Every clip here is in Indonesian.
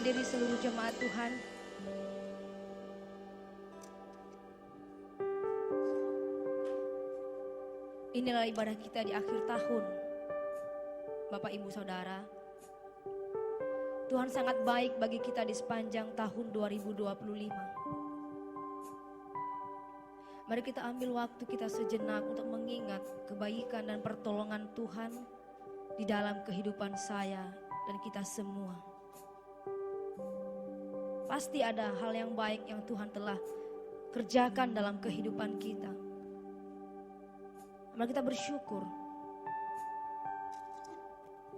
berdiri seluruh jemaat Tuhan. Inilah ibadah kita di akhir tahun. Bapak Ibu Saudara, Tuhan sangat baik bagi kita di sepanjang tahun 2025. Mari kita ambil waktu kita sejenak untuk mengingat kebaikan dan pertolongan Tuhan di dalam kehidupan saya dan kita semua. Pasti ada hal yang baik yang Tuhan telah kerjakan dalam kehidupan kita. Mari kita bersyukur.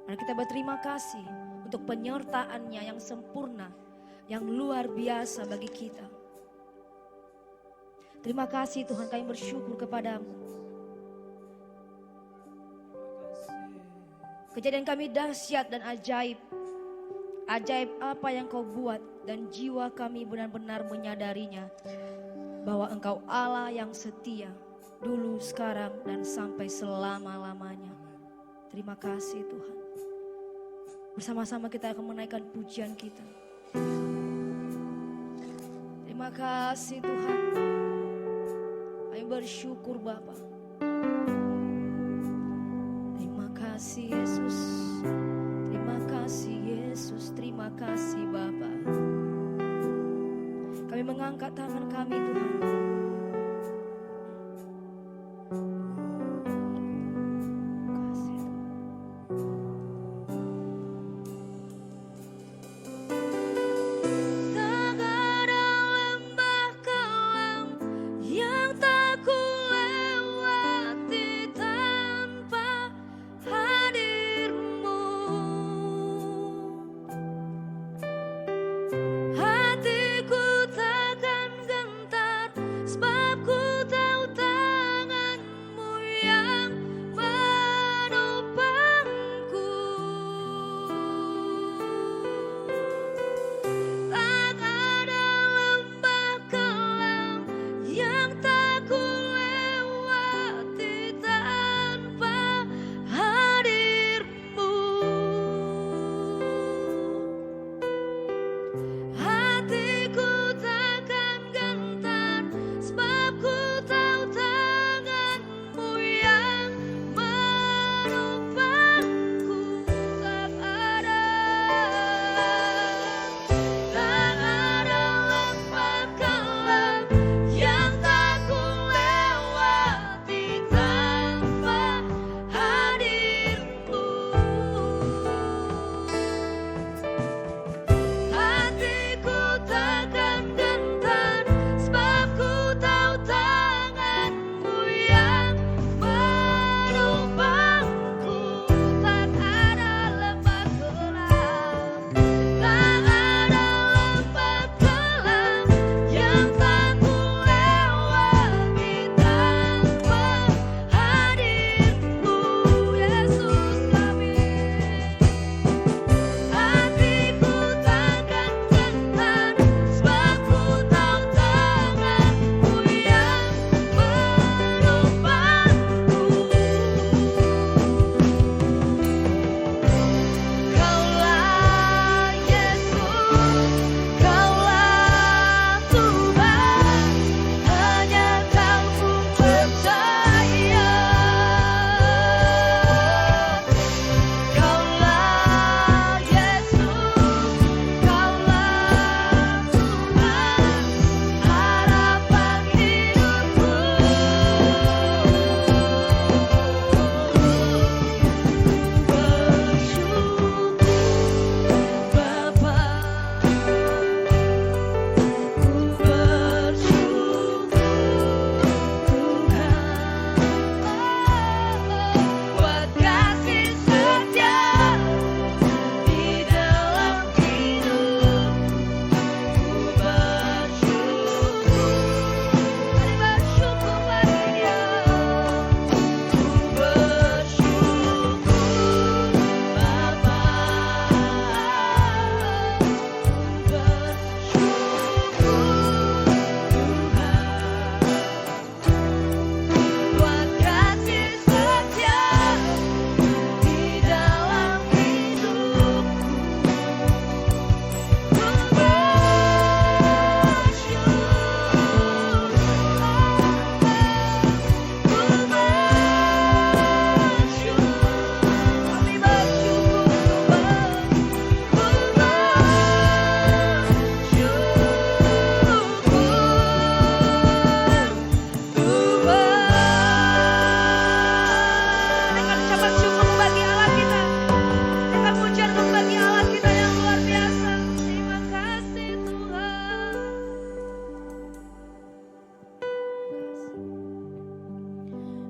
Mari kita berterima kasih untuk penyertaan-Nya yang sempurna, yang luar biasa bagi kita. Terima kasih Tuhan, kami bersyukur kepadamu. Kejadian kami dahsyat dan ajaib. Ajaib apa yang Kau buat dan jiwa kami benar-benar menyadarinya. Bahwa Engkau Allah yang setia, dulu, sekarang, dan sampai selama-lamanya. Terima kasih Tuhan. Bersama-sama kita akan menaikkan pujian kita. Terima kasih Tuhan. Kami bersyukur Bapa. Terima kasih Yesus. Terima kasih Yesus. Terima kasih Bapa. Kami mengangkat tangan kami Tuhan. Hatiku takkan gentar.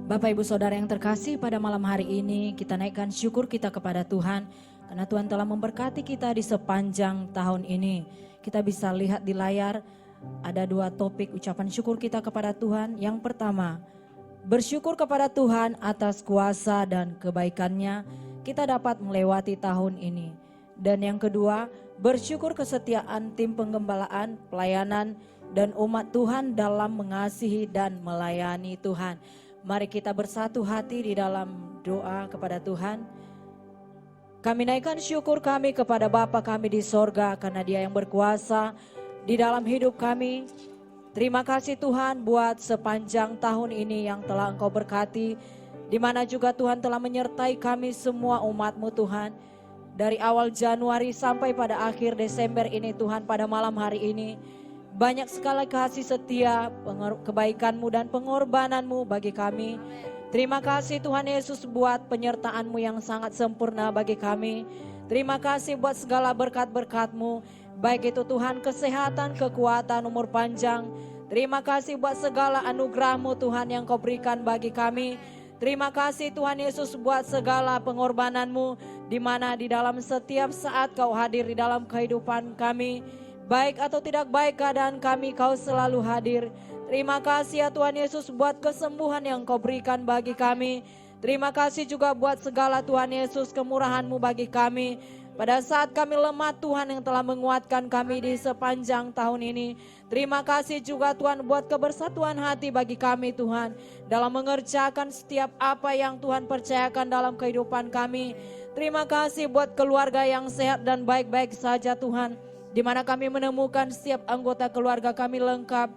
Bapak Ibu Saudara yang terkasih, pada malam hari ini kita naikkan syukur kita kepada Tuhan karena Tuhan telah memberkati kita di sepanjang tahun ini. Kita bisa lihat di layar ada 2 topik ucapan syukur kita kepada Tuhan. Yang pertama, bersyukur kepada Tuhan atas kuasa dan kebaikannya kita dapat melewati tahun ini. Dan yang kedua, bersyukur kesetiaan tim penggembalaan, pelayanan dan umat Tuhan dalam mengasihi dan melayani Tuhan. Mari kita bersatu hati di dalam doa kepada Tuhan. Kami naikkan syukur kami kepada Bapa kami di sorga karena Dia yang berkuasa di dalam hidup kami. Terima kasih Tuhan buat sepanjang tahun ini yang telah Engkau berkati, di mana juga Tuhan telah menyertai kami semua umat-Mu Tuhan. Dari awal Januari sampai pada akhir Desember ini Tuhan, pada malam hari ini banyak sekali kasih setia, kebaikan-Mu dan pengorbanan-Mu bagi kami. Terima kasih Tuhan Yesus buat penyertaan-Mu yang sangat sempurna bagi kami. Terima kasih buat segala berkat-berkat-Mu, baik itu Tuhan kesehatan, kekuatan, umur panjang. Terima kasih buat segala anugerah-Mu Tuhan yang Kau berikan bagi kami. Terima kasih Tuhan Yesus buat segala pengorbanan-Mu, di mana di dalam setiap saat Kau hadir di dalam kehidupan kami. Baik atau tidak baik keadaan kami, Kau selalu hadir. Terima kasih ya Tuhan Yesus buat kesembuhan yang Kau berikan bagi kami. Terima kasih juga buat segala Tuhan Yesus kemurahan-Mu bagi kami. Pada saat kami lemah Tuhan yang telah menguatkan kami di sepanjang tahun ini. Terima kasih juga Tuhan buat kebersatuan hati bagi kami Tuhan. Dalam mengerjakan setiap apa yang Tuhan percayakan dalam kehidupan kami. Terima kasih buat keluarga yang sehat dan baik-baik saja Tuhan. Di mana kami menemukan setiap anggota keluarga kami lengkap.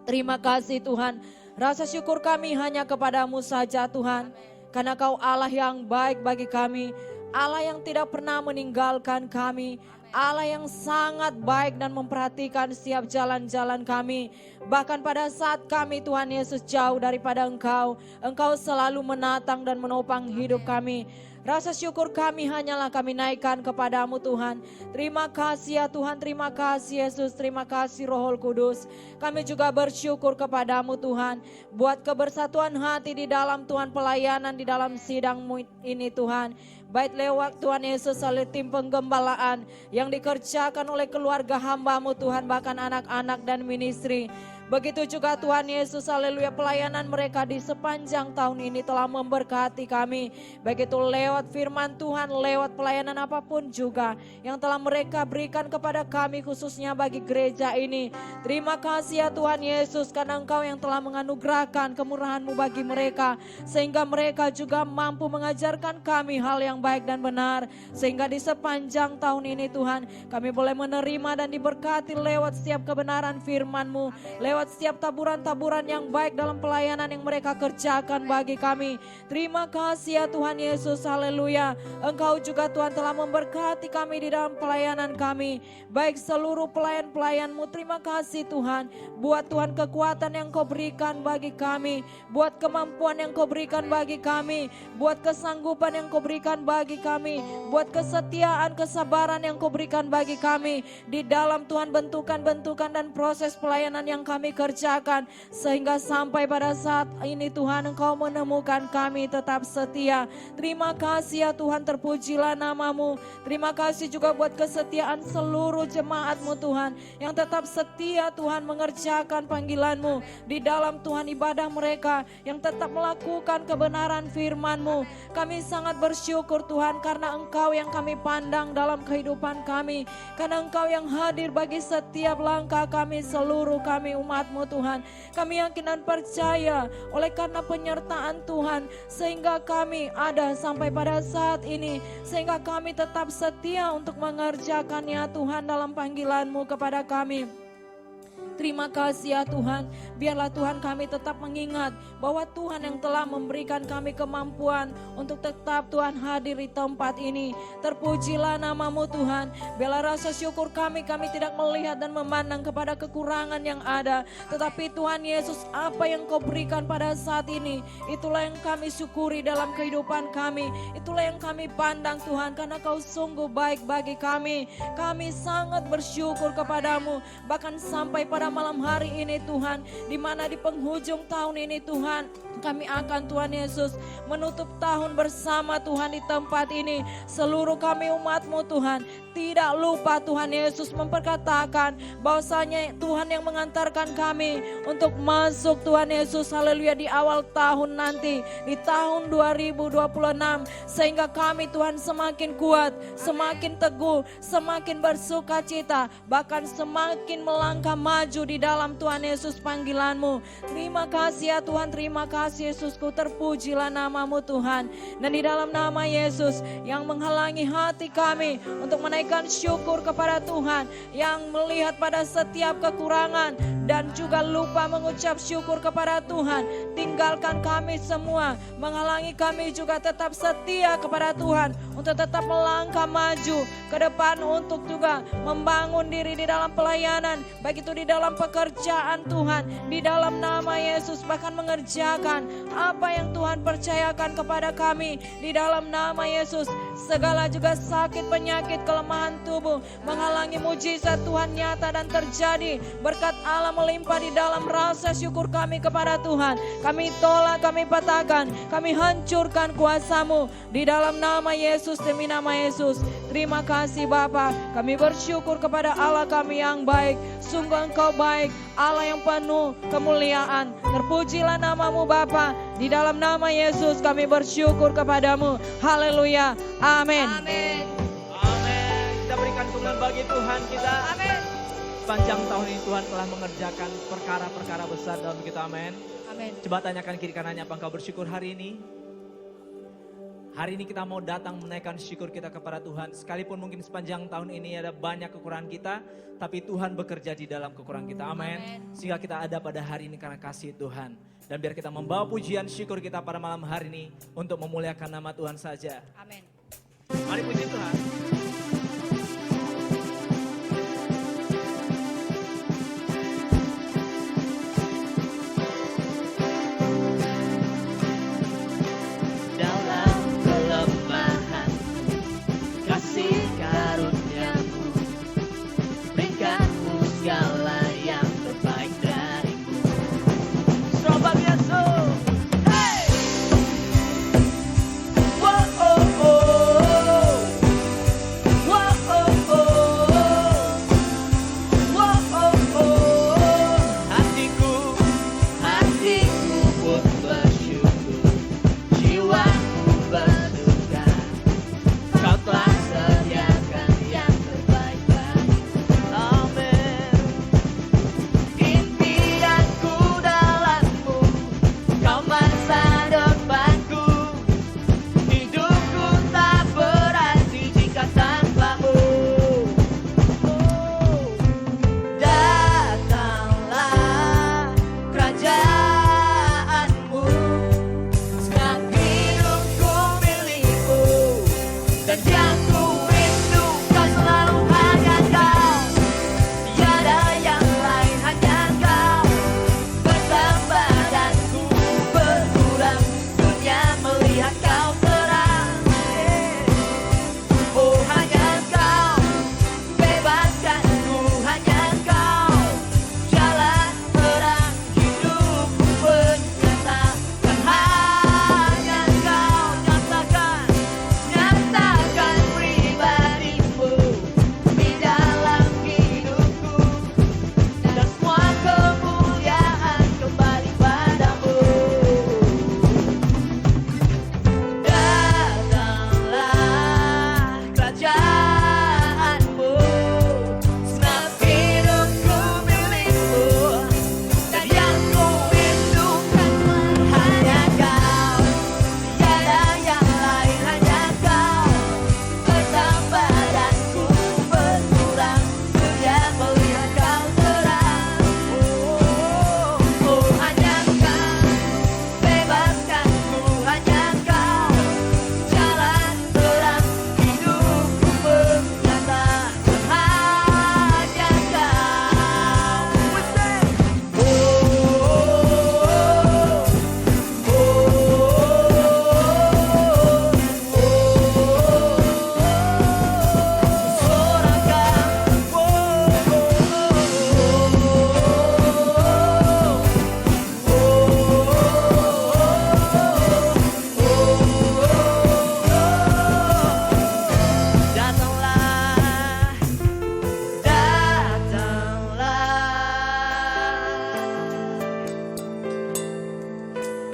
Terima kasih Tuhan. Rasa syukur kami hanya kepada-Mu saja Tuhan. Karena Kau Allah yang baik bagi kami. Allah yang tidak pernah meninggalkan kami. Allah yang sangat baik dan memperhatikan setiap jalan-jalan kami. Bahkan pada saat kami Tuhan Yesus jauh daripada Engkau, Engkau selalu menatang dan menopang hidup kami. Rasa syukur kami hanyalah kami naikkan kepadamu Tuhan. Terima kasih ya Tuhan, terima kasih Yesus, terima kasih Roh Kudus. Kami juga bersyukur kepadamu Tuhan. Buat kebersatuan hati di dalam Tuhan, pelayanan di dalam sidang ini Tuhan. Baik lewat Tuhan Yesus oleh tim penggembalaan yang dikerjakan oleh keluarga hamba-Mu Tuhan, bahkan anak-anak dan ministry. Begitu juga Tuhan Yesus, haleluya, pelayanan mereka di sepanjang tahun ini telah memberkati kami. Baik itu lewat firman Tuhan, lewat pelayanan apapun juga yang telah mereka berikan kepada kami khususnya bagi gereja ini. Terima kasih ya Tuhan Yesus, karena Engkau yang telah menganugerahkan kemurahan-Mu bagi mereka. Sehingga mereka juga mampu mengajarkan kami hal yang baik dan benar. Sehingga di sepanjang tahun ini Tuhan, kami boleh menerima dan diberkati lewat setiap kebenaran firman-Mu. Lewat setiap taburan-taburan yang baik dalam pelayanan yang mereka kerjakan bagi kami. Terima kasih ya Tuhan Yesus, haleluya. Engkau juga Tuhan telah memberkati kami di dalam pelayanan kami. Baik seluruh pelayan-pelayan-Mu, terima kasih Tuhan. Buat Tuhan kekuatan yang Kau berikan bagi kami. Buat kemampuan yang Kau berikan bagi kami. Buat kesanggupan yang Kau berikan bagi kami. Buat kesetiaan, kesabaran yang Kau berikan bagi kami. Di dalam Tuhan bentukan-bentukan dan proses pelayanan yang kami kerjakan, sehingga sampai pada saat ini Tuhan Engkau menemukan kami tetap setia. Terima kasih ya Tuhan, terpujilah nama-Mu. Terima kasih juga buat kesetiaan seluruh jemaat-Mu Tuhan, yang tetap setia Tuhan mengerjakan panggilan-Mu di dalam Tuhan ibadah mereka, yang tetap melakukan kebenaran firman-Mu. Kami sangat bersyukur Tuhan, karena Engkau yang kami pandang dalam kehidupan kami, karena Engkau yang hadir bagi setiap langkah kami, seluruh kami umat-Mu Tuhan. Kami yakin dan percaya oleh karena penyertaan Tuhan, sehingga kami ada sampai pada saat ini, sehingga kami tetap setia untuk mengerjakannya Tuhan dalam panggilan-Mu kepada kami. Terima kasih ya Tuhan, biarlah Tuhan kami tetap mengingat bahwa Tuhan yang telah memberikan kami kemampuan untuk tetap Tuhan hadir di tempat ini. Terpujilah nama-Mu Tuhan, biarlah rasa syukur kami tidak melihat dan memandang kepada kekurangan yang ada. Tetapi Tuhan Yesus, apa yang Kau berikan pada saat ini, itulah yang kami syukuri dalam kehidupan kami. Itulah yang kami pandang Tuhan, karena Kau sungguh baik bagi kami. Kami sangat bersyukur kepadamu, bahkan sampai pada pada malam hari ini Tuhan, di mana di penghujung tahun ini Tuhan, kami akan Tuhan Yesus menutup tahun bersama Tuhan di tempat ini. Seluruh kami umat-Mu Tuhan, tidak lupa Tuhan Yesus memperkatakan bahwasanya Tuhan yang mengantarkan kami untuk masuk Tuhan Yesus, haleluya, di awal tahun nanti, di tahun 2026. Sehingga kami Tuhan semakin kuat, semakin teguh, semakin bersuka cita, bahkan semakin melangkah maju di dalam Tuhan Yesus panggilan-Mu. Terima kasih ya Tuhan, terima kasih Yesusku, terpujilah nama-Mu Tuhan. Dan di dalam nama Yesus yang menghalangi hati kami untuk menaikkan syukur kepada Tuhan, yang melihat pada setiap kekurangan dan juga lupa mengucap syukur kepada Tuhan, tinggalkan kami semua, menghalangi kami juga tetap setia kepada Tuhan, untuk tetap melangkah maju ke depan, untuk juga membangun diri di dalam pelayanan, baik itu di dalam pekerjaan Tuhan, di dalam nama Yesus, bahkan mengerjakan apa yang Tuhan percayakan kepada kami di dalam nama Yesus. Segala juga sakit, penyakit, kelemahan tubuh menghalangi mujizat Tuhan nyata dan terjadi. Berkat Allah melimpah di dalam rasa syukur kami kepada Tuhan. Kami tolak, kami patahkan, kami hancurkan kuasa-Mu di dalam nama Yesus, demi nama Yesus. Terima kasih Bapa, kami bersyukur kepada Allah kami yang baik. Sungguh Engkau baik, Allah yang penuh kemuliaan. Terpujilah nama-Mu Bapa. Di dalam nama Yesus kami bersyukur kepadamu. Haleluya. Amin. Amin. Amin. Kita berikan kemuliaan bagi Tuhan kita. Amin. Sepanjang tahun ini Tuhan telah mengerjakan perkara-perkara besar dalam kita. Amin. Amin. Coba tanyakan kiri kanannya, apa engkau bersyukur hari ini? Hari ini kita mau datang menaikkan syukur kita kepada Tuhan. Sekalipun mungkin sepanjang tahun ini ada banyak kekurangan kita, tapi Tuhan bekerja di dalam kekurangan kita. Amin. Sehingga kita ada pada hari ini karena kasih Tuhan. Dan biar kita membawa pujian syukur kita pada malam hari ini untuk memuliakan nama Tuhan saja. Amin. Mari puji Tuhan. Dalam kelemahan kasih karunia-Mu, berikan-Mu segala yang terbaik dari-Mu. Sobat Yesus. Hey! Wow, oh, oh.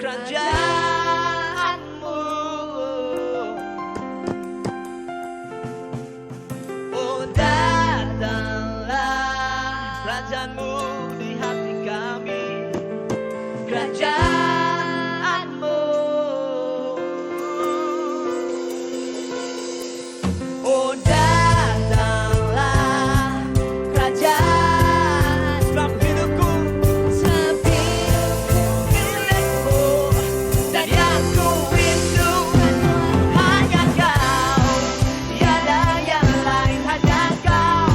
kerajaanmu. Oh datanglah kerajaanmu di hati kami, kerajaanmu. Oh datanglah kerajaan dalam hidupku, milikmu, dan yang ku rindu hanya kau, tiada yang lain, hanya kau.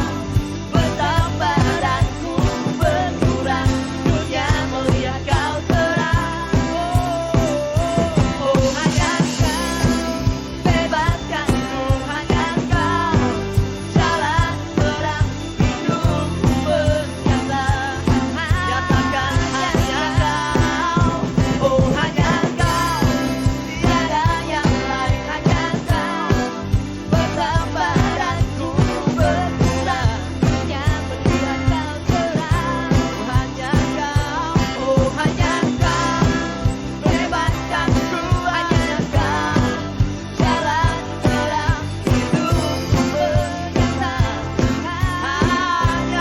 Bertambah dan ku berkurang, dunia melihat kau terang. Oh hanya kau, bebaskanku, hanya kau, jalan terang hidupku bernyata. Nyatakan hanya kau, oh hanya kau, tiada yang lain, hanya kau. Bertambah dan ku berkurang, dunia melihat kau terang. Hanya kau, oh hanya kau, bebaskanku, hanya kau, jalan terang hidupku bernyata. Hanya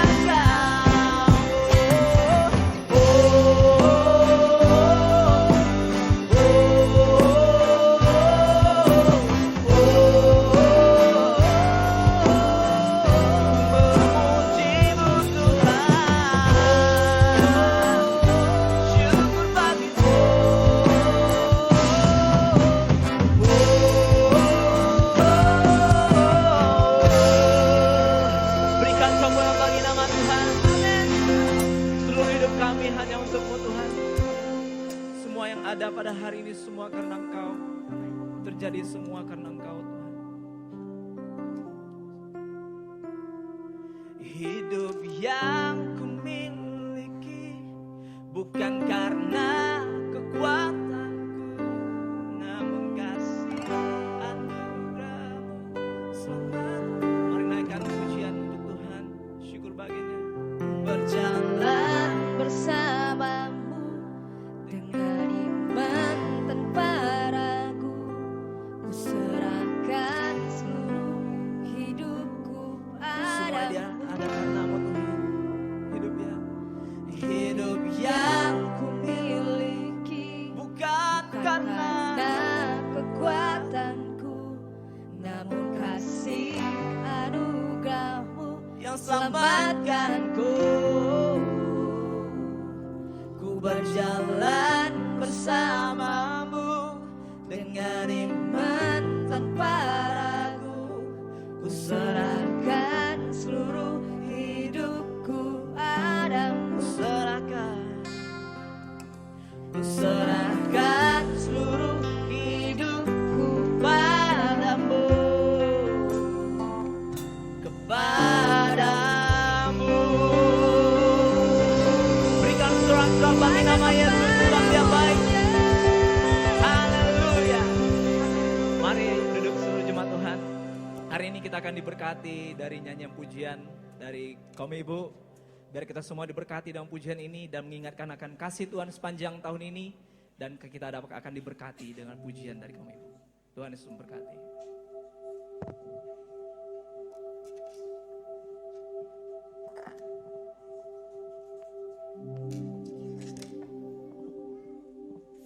memujimu Tuhan, syukur bagimu. Berikan sambutan bagi nama Tuhan. Seluruh hidup kami hanya untuk-Mu Tuhan. Semua yang ada pada hari ini semua karena Engkau. Terjadi semua karena Engkau Tuhan. Hidup yang kumiliki bukan karena kekuatanku, namun kasih anugerah-Mu. Selamat. Mari naikkan pujian untuk Tuhan. Syukur baginya. Berjalan bersamamu dengan iman tanpa ragu, ku serahkan seluruh hidupku semua dia padamu. ada karena-Mu Tuhan. Hidup yang Ku miliki bukan karena kekuatanku, namun kasih anugerah-Mu yang selamatkanku. Ku berjalan bersamamu dengan iman tanpa ragu. Ku serahkan seluruh hidupku padamu. Ku serahkan seluruh hidupku padamu. Kepadamu. Berikan sorak-sorak bagi nama Yesus, sebab Dia baik. Haleluya. Mari duduk seluruh jemaat Tuhan. Hari ini kita akan diberkati dari nyanyian pujian dari kaum ibu. Biar kita semua diberkati dalam pujian ini dan mengingatkan akan kasih Tuhan sepanjang tahun ini. Dan kita akan diberkati dengan pujian dari kaum ibu. Tuhan Yesus memberkati.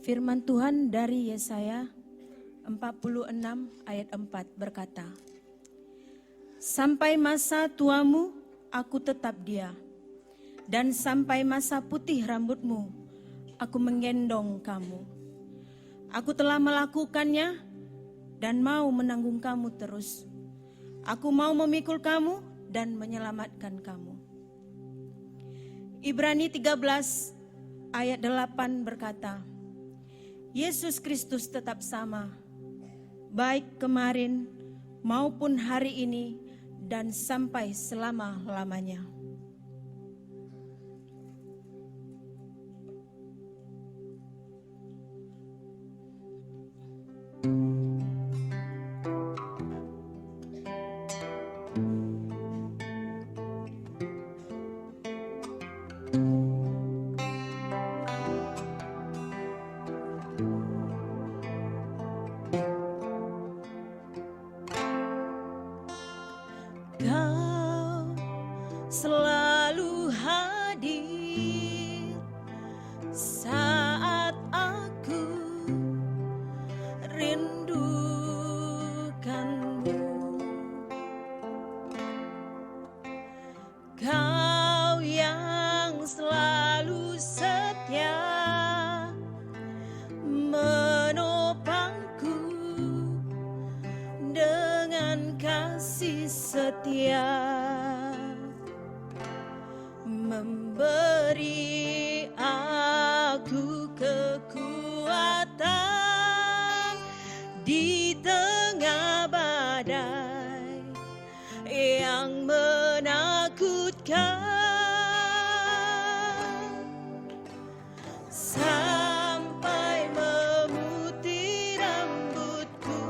Firman Tuhan dari Yesaya 46 ayat 4 berkata, sampai masa tuamu aku tetap dia, dan sampai masa putih rambutmu aku menggendong kamu. Aku telah melakukannya dan mau menanggung kamu terus. Aku mau memikul kamu dan menyelamatkan kamu. Ibrani 13 ayat 8 berkata, Yesus Kristus tetap sama, baik kemarin maupun hari ini dan sampai selama-lamanya. saat aku rindukanmu. Kau yang selalu setia menopangku dengan kasih setia, memberi aku kekuatan di tengah badai yang menakutkan. Sampai memutih rambutku,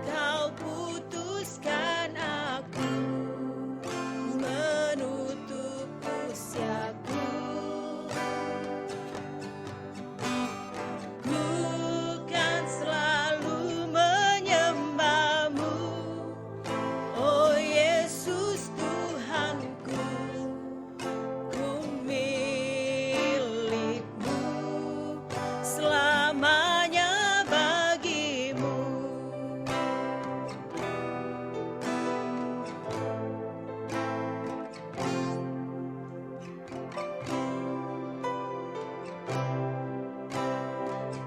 kau putuskan aku, menutup usiaku. Bukan selalu menyembahmu, oh Yesus Tuhanku, ku milikmu, selamanya bagimu.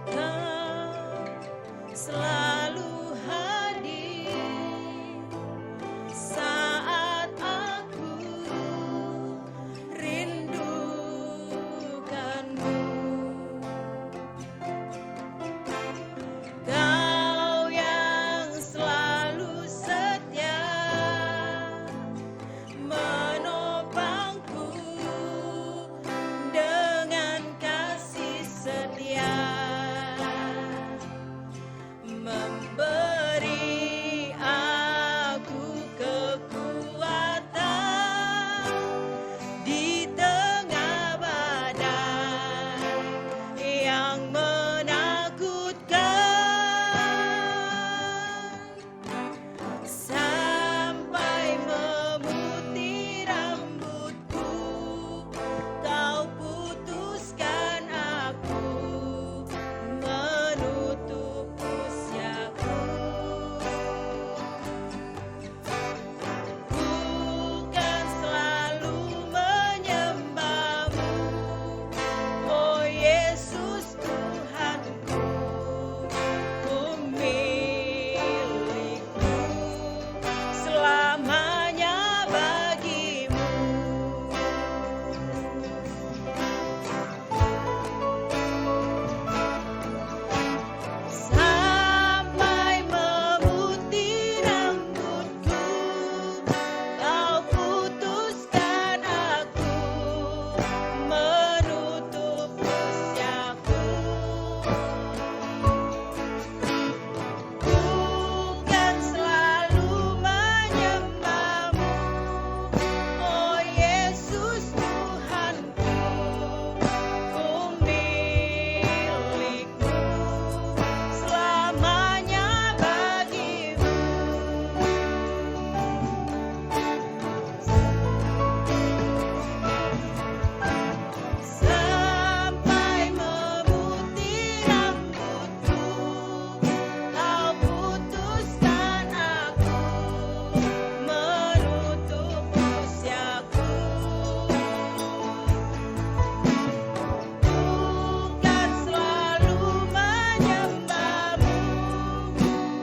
Kau selalu hadir saat aku rindukanmu. Kau yang selalu setia menopangku dengan kasih setia, memberi aku kekuatan di tengah badai yang menakutkan. Sampai memutih rambutku, kau putuskan aku, menutup usiaku. Bukan selalu menyembahmu, oh Yesus Tuhanku, ku milikmu, selamanya bagimu. Sampai memutih rambutku, kau putuskan aku, menutup usiaku. Bukan selalu menyembahmu, oh Yesus Tuhanku, ku milikmu, selamanya bagimu. Sampai memutih rambutku, kau putuskan aku, menutup usiaku. Bukan selalu menyembahmu,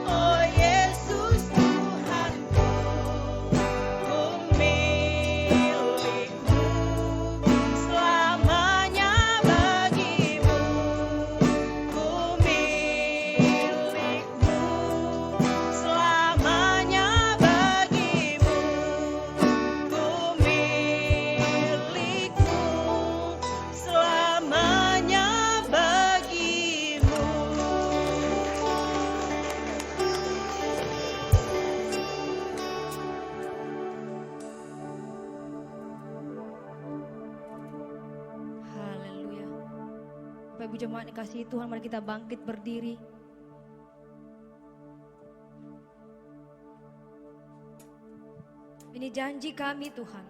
oh Yesus Tuhanku, ku milikmu, selamanya bagimu. Ku milikmu, selamanya bagimu. Ku milikmu, selamanya bagimu. Haleluya. Bapak Ibu jemaat yang kasih Tuhan, mari kita bangkit berdiri. Ini janji kami Tuhan.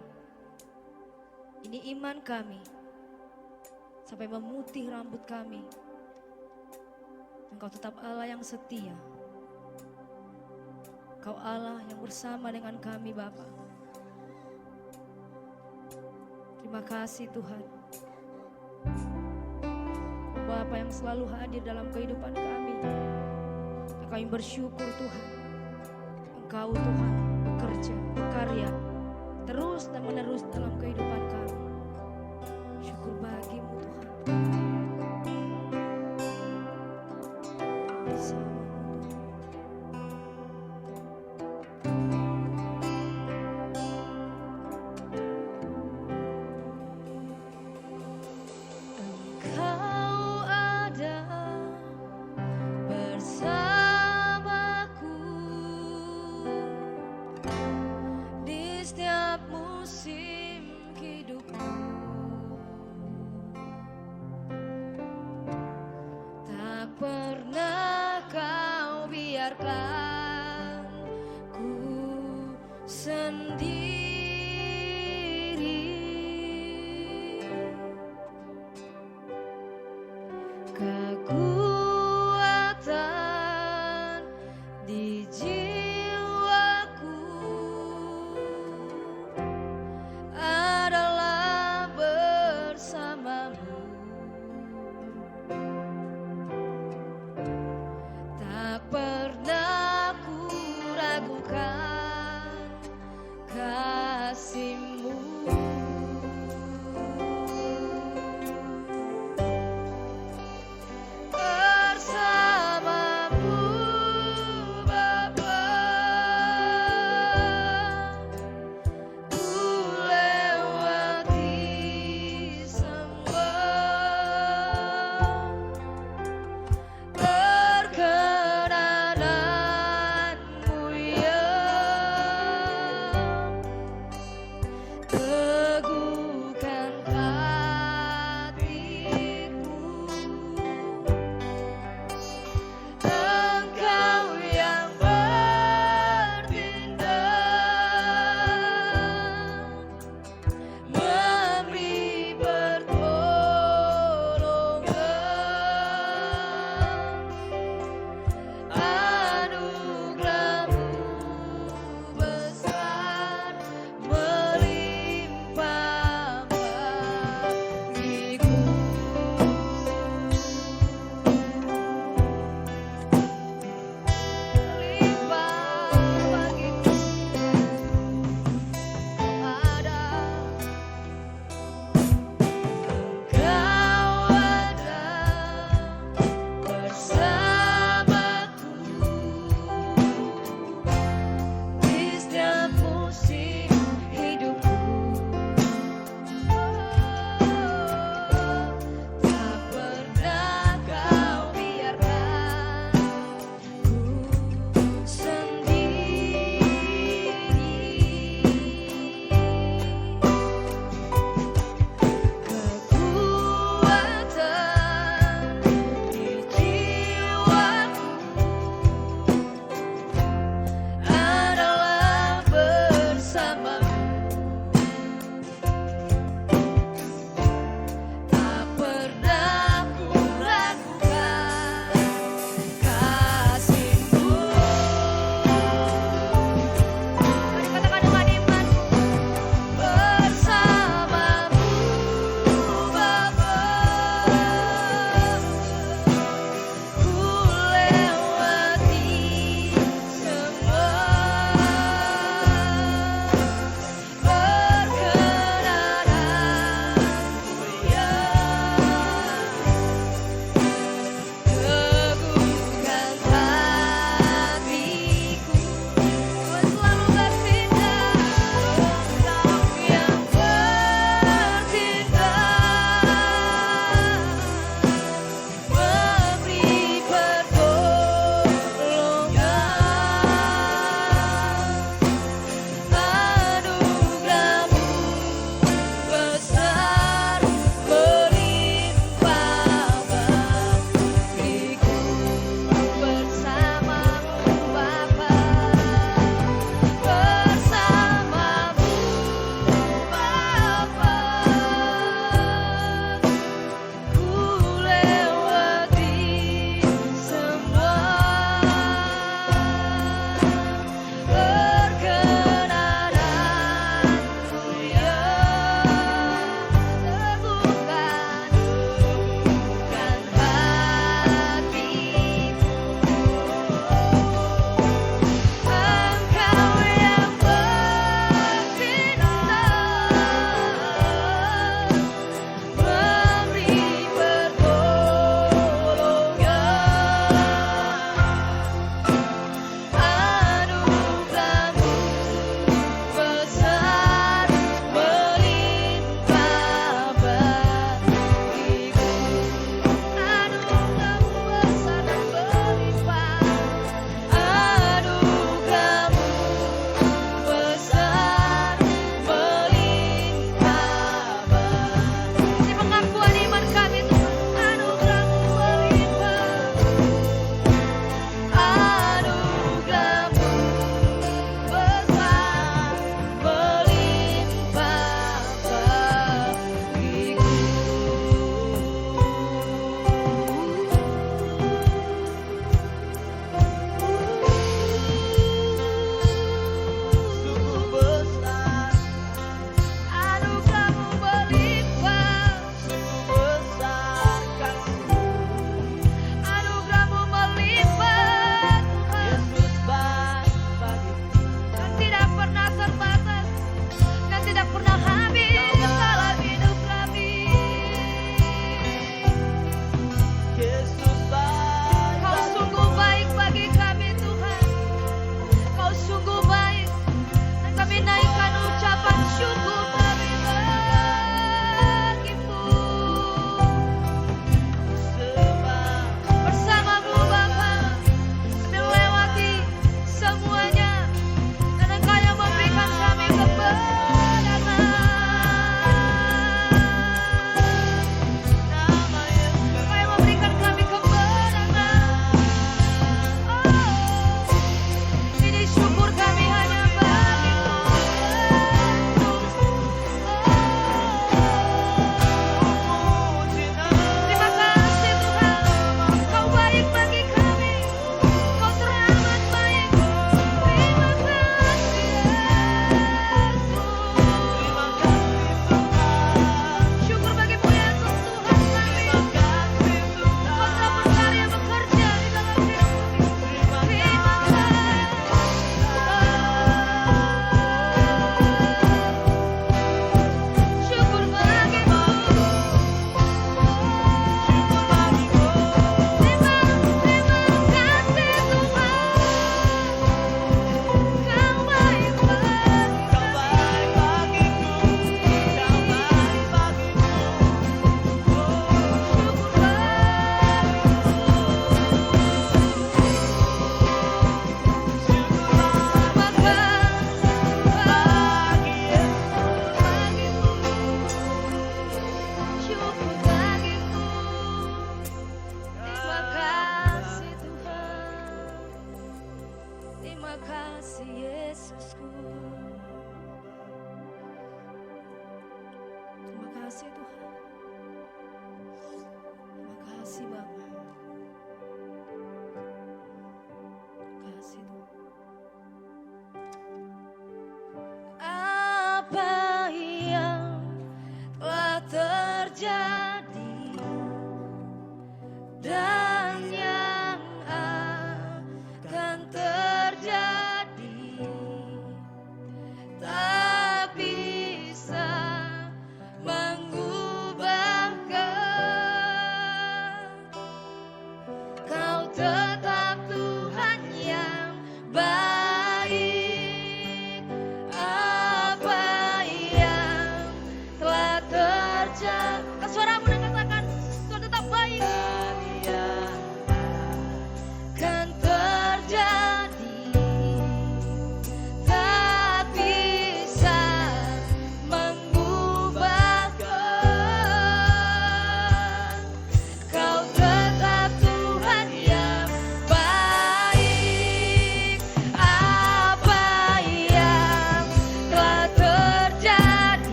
Ini iman kami. sampai memutih rambut kami. Engkau tetap Allah yang setia. Engkau Allah yang bersama dengan kami Bapa. Terima kasih Tuhan. Bapa yang selalu hadir dalam kehidupan kami. Dan kami bersyukur Tuhan. Engkau Tuhan bekerja, berkarya terus dan menerus dalam kehidupan kami. Syukur bagimu Tuhan. Bersamamu Tuhan. Engkau ada bersamaku di setiap musim hidupku. Tak pernah kau biarkan ku sendiri. Kekuatan di jiwaku adalah bersamamu. Tak pernah ku ragukan kasih-Mu.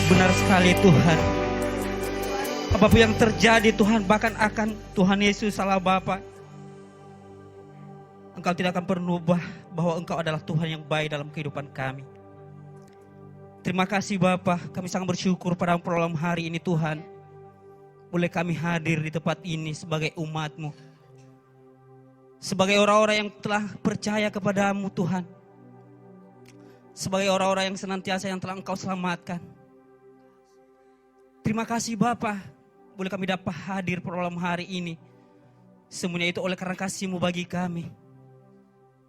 Benar sekali Tuhan. Apapun yang terjadi Tuhan, bahkan akan Tuhan Yesus Allah Bapa, Engkau tidak akan pernah berubah bahwa Engkau adalah Tuhan yang baik dalam kehidupan kami. Terima kasih Bapa, kami sangat bersyukur pada malam hari ini Tuhan. Boleh kami hadir di tempat ini sebagai umat-Mu. Sebagai orang-orang yang telah percaya kepadamu Tuhan. Sebagai orang-orang yang senantiasa yang telah Engkau selamatkan. Terima kasih Bapa, boleh kami dapat hadir pada malam hari ini. Semuanya itu oleh karena kasih-Mu bagi kami.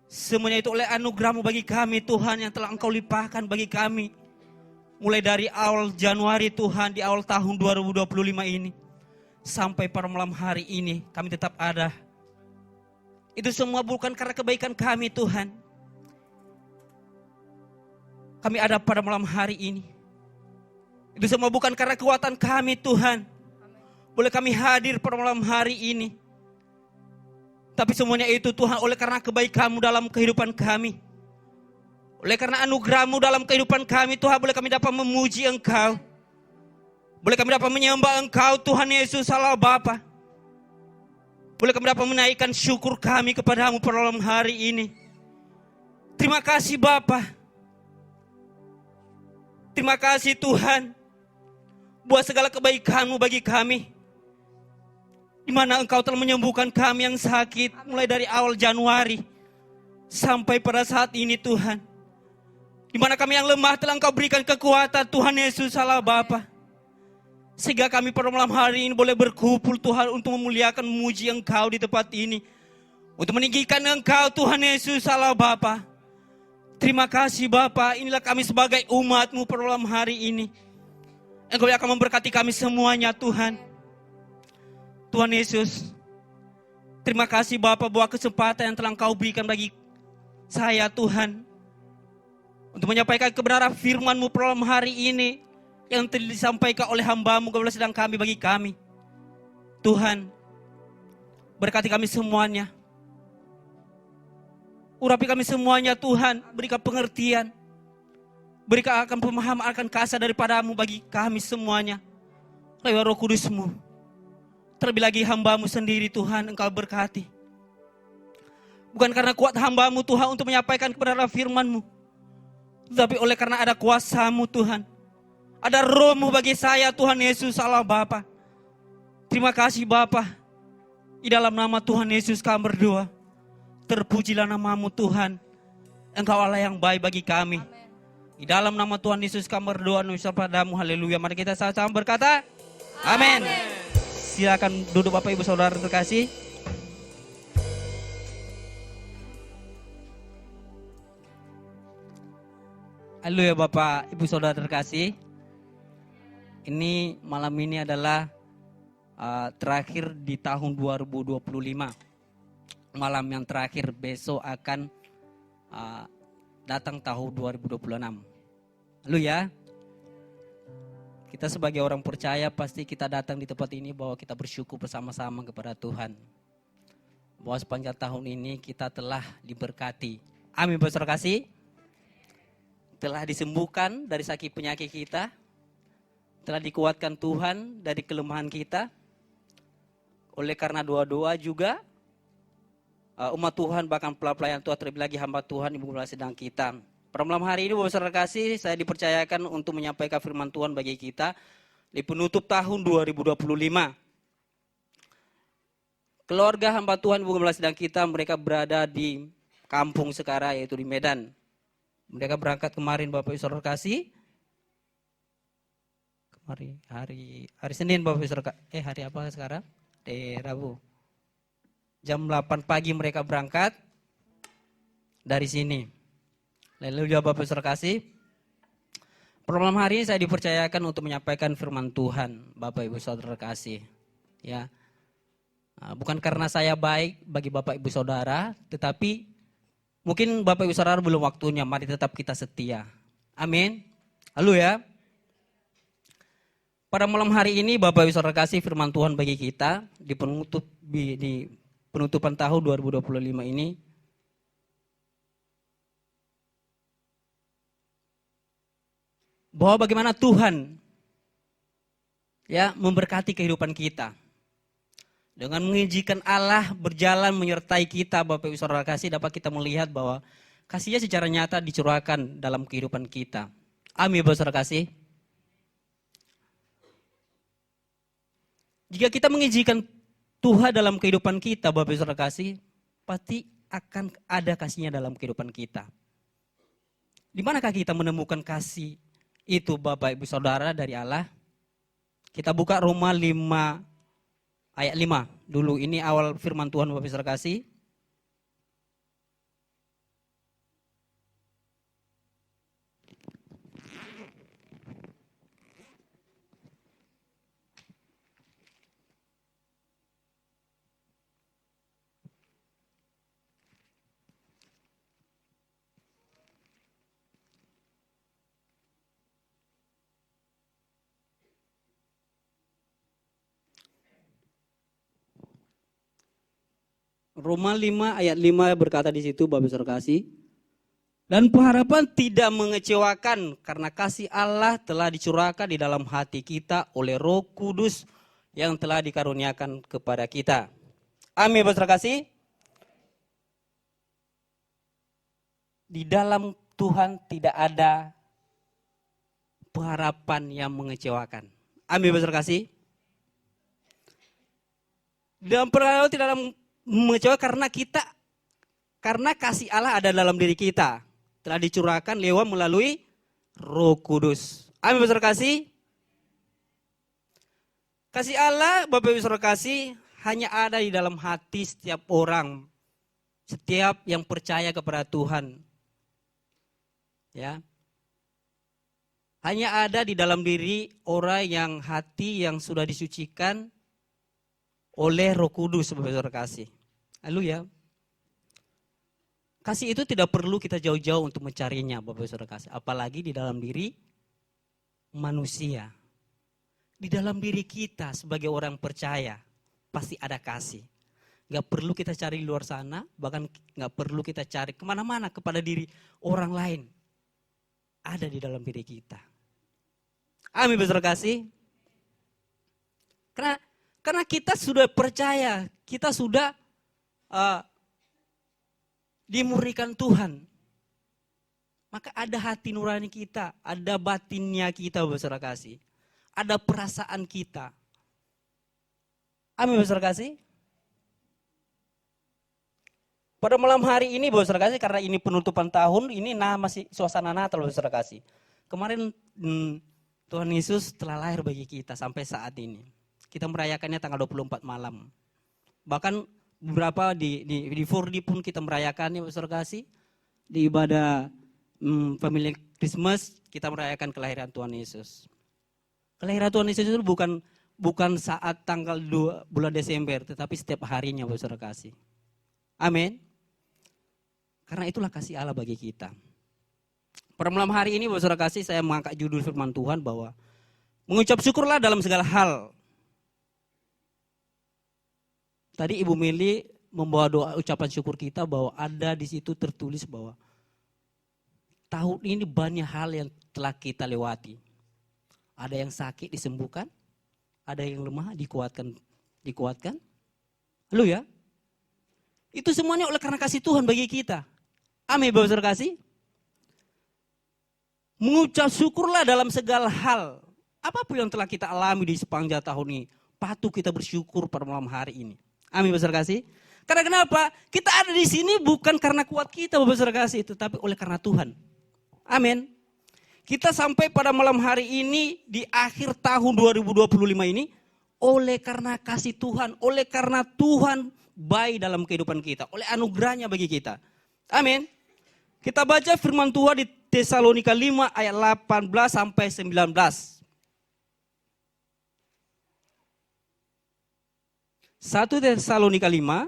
Semuanya itu oleh anugerah-Mu bagi kami Tuhan yang telah Engkau limpahkan bagi kami. Mulai dari awal Januari Tuhan, di awal tahun 2025 ini. Sampai pada malam hari ini kami tetap ada. Itu semua bukan karena kebaikan kami Tuhan. Kami ada pada malam hari ini. Itu semua bukan karena kekuatan kami Tuhan. Boleh kami hadir pada malam hari ini. Tapi semuanya itu Tuhan oleh karena kebaikan-Mu dalam kehidupan kami. Oleh karena anugerah-Mu dalam kehidupan kami Tuhan, boleh kami dapat memuji Engkau. Boleh kami dapat menyembah Engkau Tuhan Yesus Allah Bapa. Boleh kami dapat menaikkan syukur kami kepada-Mu pada malam hari ini. Terima kasih Bapa. Terima kasih Tuhan buat segala kebaikan-Mu bagi kami. Di mana Engkau telah menyembuhkan kami yang sakit mulai dari awal Januari sampai pada saat ini Tuhan. Di mana kami yang lemah telah Engkau berikan kekuatan Tuhan Yesus Allah Bapa. Sehingga kami pada malam hari ini boleh berkumpul Tuhan untuk memuliakan memuji Engkau di tempat ini. Untuk meninggikan Engkau Tuhan Yesus Allah Bapa. Terima kasih Bapa, inilah kami sebagai umat-Mu pada malam hari ini. Engkau akan memberkati kami semuanya Tuhan. Tuhan Yesus, terima kasih Bapa buat kesempatan yang telah Engkau berikan bagi saya Tuhan. Untuk menyampaikan kebenaran firman-Mu pada malam hari ini. Yang telah disampaikan oleh hamba-Mu kepada sedang kami bagi kami. Tuhan, berkati kami semuanya. Urapi kami semuanya Tuhan, berikan pengertian. Berikan akan pemahaman akan kasih daripada-Mu bagi kami semuanya. Lewat Roh Kudus-Mu. Terlebih lagi hamba-Mu sendiri Tuhan, Engkau berkati. Bukan karena kuat hamba-Mu Tuhan untuk menyampaikan kebenaran firman-Mu. Tetapi oleh karena ada kuasa-Mu Tuhan. Ada Roh-Mu bagi saya Tuhan Yesus Allah Bapa. Terima kasih Bapa. Di dalam nama Tuhan Yesus kami berdoa. Terpujilah nama-Mu Tuhan. Engkau Allah yang baik bagi kami. Di dalam nama Tuhan Yesus kami berdoa padamu. Haleluya. Mari kita sama-sama berkata. Amin. Silakan duduk Bapak Ibu Saudara terkasih. Haleluya Bapak Ibu Saudara terkasih. Ini malam ini adalah terakhir di tahun 2025. Malam yang terakhir, besok akan datang tahun 2026. Lalu ya, kita sebagai orang percaya pasti kita datang di tempat ini bahwa kita bersyukur bersama-sama kepada Tuhan. Bahwa sepanjang tahun ini kita telah diberkati. Amin Bapak kasih. Telah disembuhkan dari sakit penyakit kita. Telah dikuatkan Tuhan dari kelemahan kita. Oleh karena doa-doa juga. Umat Tuhan bahkan pelayan Tuhan terlebih lagi hamba Tuhan Ibu Gembala sedang kita. Pada malam hari ini Bapak Saudara kasih saya dipercayakan untuk menyampaikan firman Tuhan bagi kita di penutup tahun 2025. Keluarga hamba Tuhan Ibu Gembala sedang kita mereka berada di kampung sekarang yaitu di Medan. Mereka berangkat kemarin Bapak Saudara kasih. Kemarin hari Senin Bapak Saudara hari apa sekarang? Rabu. Jam 8 pagi mereka berangkat dari sini. Lalu Bapak Saudara kasih. Pada malam hari ini saya dipercayakan untuk menyampaikan firman Tuhan, Bapak Ibu Saudara kasih. Ya. Bukan karena saya baik bagi Bapak Ibu Saudara, tetapi mungkin Bapak Ibu Saudara belum waktunya, mari tetap kita setia. Amin. Haleluya. Pada malam hari ini Bapak Ibu Saudara kasih firman Tuhan bagi kita di penutupan tahun 2025 ini. Bahwa bagaimana Tuhan ya memberkati kehidupan kita. Dengan mengizinkan Allah berjalan menyertai kita, Bapak Ibu Saudara kasih, dapat kita melihat bahwa kasih-Nya secara nyata dicurahkan dalam kehidupan kita. Amin, Bapak Saudara kasih. Jika kita mengizinkan Tuhan dalam kehidupan kita, Bapak Ibu Saudara kasih, pasti akan ada kasih-Nya dalam kehidupan kita. Di manakah kita menemukan kasih itu, Bapak Ibu Saudara, dari Allah? Kita buka Roma 5 ayat 5 dulu. Ini awal firman Tuhan, Bapak Ibu Saudara kasih. Roma 5 ayat 5 berkata di situ, Bapak Saudara kasih. Dan pengharapan tidak mengecewakan karena kasih Allah telah dicurahkan di dalam hati kita oleh Roh Kudus yang telah dikaruniakan kepada kita. Amin, Bapak Saudara kasih. Di dalam Tuhan tidak ada pengharapan yang mengecewakan. Amin, Bapak Saudara kasih. Dan pengharapan tidak ada mengecewakan karena kasih Allah ada dalam diri kita, telah dicurahkan lewat melalui Roh Kudus. Amin, Bapak Saudara kasih. Kasih Allah, Bapak Ibu Saudara kasih, hanya ada di dalam hati setiap orang, setiap yang percaya kepada Tuhan. Ya. Hanya ada di dalam diri orang yang hati yang sudah disucikan oleh Roh Kudus, Bapak Ibu Saudara kasih. Haleluya. Kasih itu tidak perlu kita jauh-jauh untuk mencarinya, Bapak Ibu Saudara kasih. Apalagi di dalam diri manusia. Di dalam diri kita sebagai orang percaya, pasti ada kasih. Gak perlu kita cari di luar sana, bahkan gak perlu kita cari kemana-mana kepada diri orang lain. Ada di dalam diri kita. Amin, Bapak Saudara kasih. Karena kita sudah percaya, kita sudah dimurnikan Tuhan. Maka ada hati nurani kita, ada batinnya kita, Bapak Saudara kasih. Ada perasaan kita. Amin, Bapak Saudara kasih. Pada malam hari ini, Bapak Saudara kasih, karena ini penutupan tahun, ini masih suasana Natal, Bapak Saudara kasih. Kemarin Tuhan Yesus telah lahir bagi kita sampai saat ini. Kita merayakannya tanggal 24 malam. Bahkan beberapa di 4D pun kita merayakannya, Bapak Saudara kasih. Di ibadah Family Christmas kita merayakan kelahiran Tuhan Yesus. Kelahiran Tuhan Yesus itu bukan saat tanggal 2 bulan Desember, tetapi setiap harinya, Bapak Saudara kasih. Amin. Karena itulah kasih Allah bagi kita. Pada malam hari ini, Bapak Saudara kasih, saya mengangkat judul firman Tuhan bahwa mengucap syukurlah dalam segala hal. Tadi Ibu Meli membawa doa ucapan syukur kita bahwa ada di situ tertulis bahwa tahun ini banyak hal yang telah kita lewati. Ada yang sakit disembuhkan, ada yang lemah dikuatkan. Haleluya. Itu semuanya oleh karena kasih Tuhan bagi kita. Amin, Bapak Saudara kasih. Mengucap syukurlah dalam segala hal. Apapun yang telah kita alami di sepanjang tahun ini, patut kita bersyukur pada malam hari ini. Amin, Bapak Saudara kasih. Karena kenapa? Kita ada di sini bukan karena kuat kita, Bapak Saudara kasih, tetapi oleh karena Tuhan. Amin. Kita sampai pada malam hari ini di akhir tahun 2025 ini oleh karena kasih Tuhan, oleh karena Tuhan baik dalam kehidupan kita, oleh anugerahnya bagi kita. Amin. Kita baca firman Tuhan di Tesalonika 5 ayat 18 sampai 19. 1 Tesalonika 5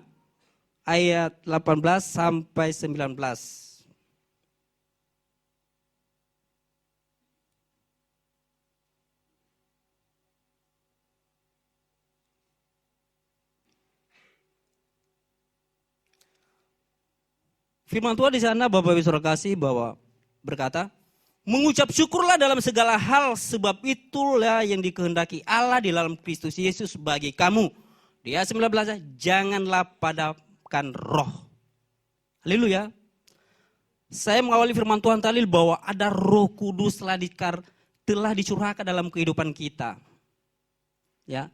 ayat 18 sampai 19. Firman Tuhan di sana Bapak Ibu Saudara kasih bahwa berkata, Mengucap syukurlah dalam segala hal, sebab itulah yang dikehendaki Allah di dalam Kristus Yesus bagi kamu. Di ayat 19, janganlah padamkan roh. Haleluya. Saya mengawali firman Tuhan tadi bahwa ada Roh Kudus telah dicurahkan dalam kehidupan kita. Ya.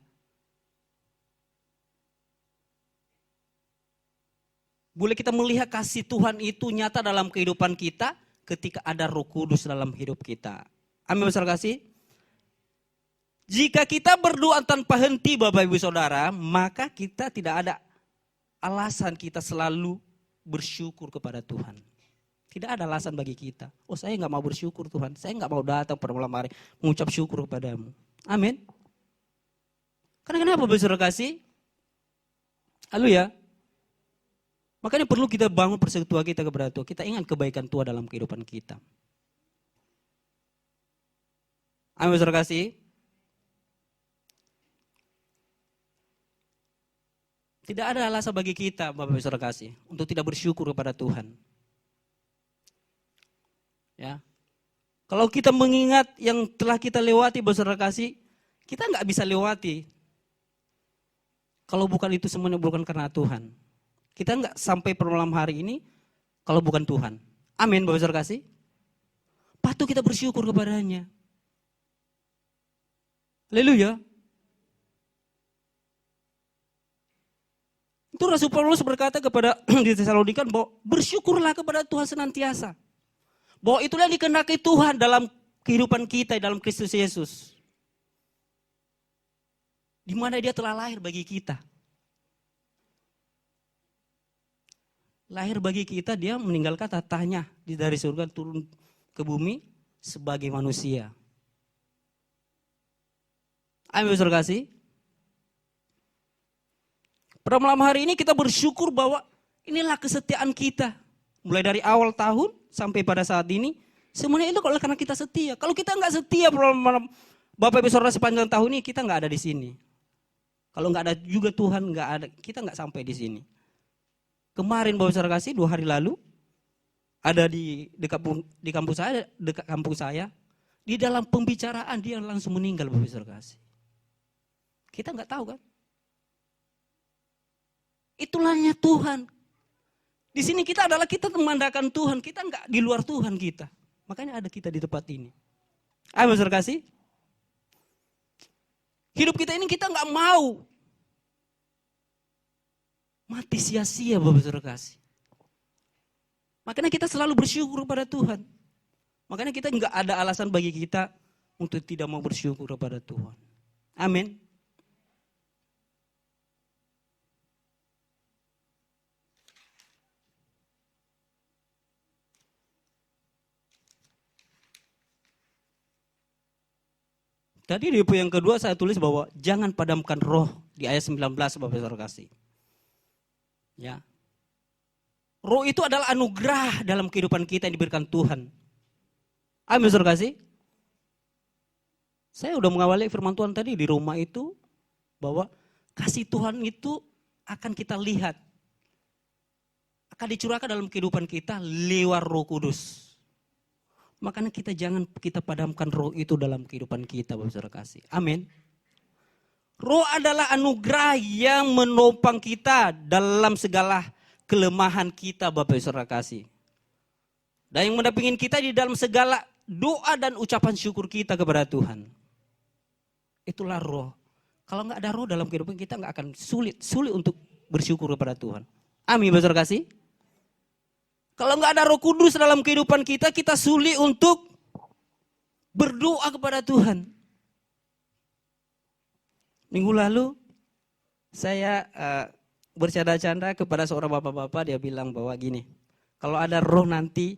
Boleh kita melihat kasih Tuhan itu nyata dalam kehidupan kita ketika ada Roh Kudus dalam hidup kita. Amin, besar kasih. Jika kita berdoa tanpa henti Bapak Ibu Saudara, maka kita tidak ada alasan kita selalu bersyukur kepada Tuhan. Tidak ada alasan bagi kita. Oh, saya nggak mau bersyukur Tuhan. Saya nggak mau datang pada malam hari mengucap syukur kepadamu. Amin. Karena kenapa besar kasih? Haleluya. Makanya perlu kita bangun persekutuan kita kepada Tuhan. Kita ingat kebaikan Tuhan dalam kehidupan kita. Amin, saudara kasih. Tidak ada alasan bagi kita, Bapak Ibu saudara kasih, untuk tidak bersyukur kepada Tuhan. Ya. Kalau kita mengingat yang telah kita lewati, Bapak saudara kasih, kita nggak bisa lewati. Kalau bukan itu semuanya bukan karena Tuhan. Kita nggak sampai per malam hari ini kalau bukan Tuhan. Amin, Bapak saudara kasih. Patut kita bersyukur kepadanya. Haleluya. Itu Rasul Paulus berkata kepada di Tesalonika bahwa bersyukurlah kepada Tuhan senantiasa. Bahwa itulah yang dikehendaki Tuhan dalam kehidupan kita dalam Kristus Yesus. Di mana Dia telah lahir bagi kita. Lahir bagi kita, Dia meninggalkan tatahnya dari surga turun ke bumi sebagai manusia. Amin, saudara kasih. Pada malam hari ini kita bersyukur bahwa inilah kesetiaan kita. Mulai dari awal tahun sampai pada saat ini, semuanya itu karena kita setia. Kalau kita nggak setia, Bapak Ibu Saudara sepanjang tahun ini kita nggak ada di sini. Kalau nggak ada juga Tuhan nggak ada, kita nggak sampai di sini. Kemarin Bapak Saudara kasih 2 hari lalu ada di kampus saya, di dalam pembicaraan dia langsung meninggal Bapak Saudara kasih. Kita nggak tahu kan? Itulahnya Tuhan. Di sini kita memandangkan Tuhan, kita nggak di luar Tuhan kita. Makanya ada kita di tempat ini. Ayo Bapak Saudara kasih. Hidup kita ini kita nggak mau mati sia-sia Bapak Saudara kasih. Makanya kita selalu bersyukur kepada Tuhan. Makanya kita nggak ada alasan bagi kita untuk tidak mau bersyukur kepada Tuhan. Amin. Tadi di poin yang kedua saya tulis bahwa jangan padamkan roh di ayat 19 Bapak Saudara kasih. Ya. Roh itu adalah anugerah dalam kehidupan kita yang diberikan Tuhan. Amin, saudara kasih. Saya udah mengawali firman Tuhan tadi di rumah itu bahwa kasih Tuhan itu akan kita lihat. Akan dicurahkan dalam kehidupan kita lewat Roh Kudus. Makanya kita padamkan roh itu dalam kehidupan kita, Bapak Saudara kasih. Amin. Roh adalah anugerah yang menopang kita dalam segala kelemahan kita, Bapak Saudara kasih. Dan yang mendampingin kita di dalam segala doa dan ucapan syukur kita kepada Tuhan. Itulah roh. Kalau nggak ada roh dalam kehidupan kita nggak akan sulit untuk bersyukur kepada Tuhan. Amin, Bapak Saudara kasih. Kalau nggak ada Roh Kudus dalam kehidupan kita, kita sulit untuk berdoa kepada Tuhan. Minggu lalu saya bercanda-canda kepada seorang bapak-bapak, dia bilang bahwa gini, kalau ada roh nanti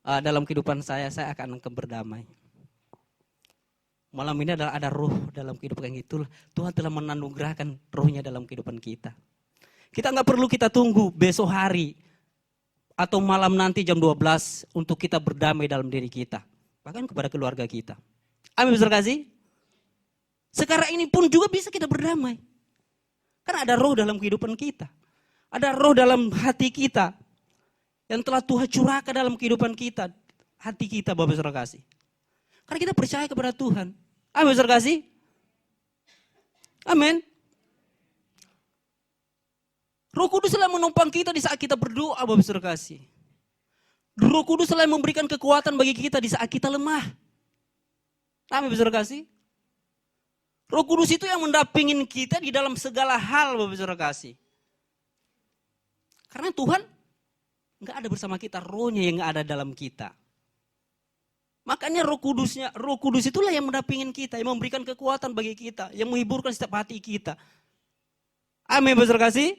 dalam kehidupan saya akan berdamai. Malam ini adalah ada roh dalam kehidupan itu, Tuhan telah menanugerahkan rohnya dalam kehidupan kita. Kita nggak perlu kita tunggu besok hari atau malam nanti jam 12 untuk kita berdamai dalam diri kita. Bahkan kepada keluarga kita. Amin, saudara kasih. Sekarang ini pun juga bisa kita berdamai. Karena ada roh dalam kehidupan kita. Ada roh dalam hati kita. Yang telah Tuhan curahkan dalam kehidupan kita. hati kita Bapak Saudara kasih. Karena kita percaya kepada Tuhan. Amin Saudara kasih. Amin. Roh Kudus selalu menumpang kita di saat kita berdoa Bapak Saudara kasih. Roh Kudus selalu memberikan kekuatan bagi kita di saat kita lemah. Amin Bapak Saudara kasih. Roh Kudus itu yang mendampingin kita di dalam segala hal Bapak Saudara kasih. Karena Tuhan nggak ada bersama kita, rohnya yang ada dalam kita. Makanya Roh Kudus itulah yang mendampingin kita, yang memberikan kekuatan bagi kita, yang menghiburkan setiap hati kita. Amin Bapak Saudara kasih.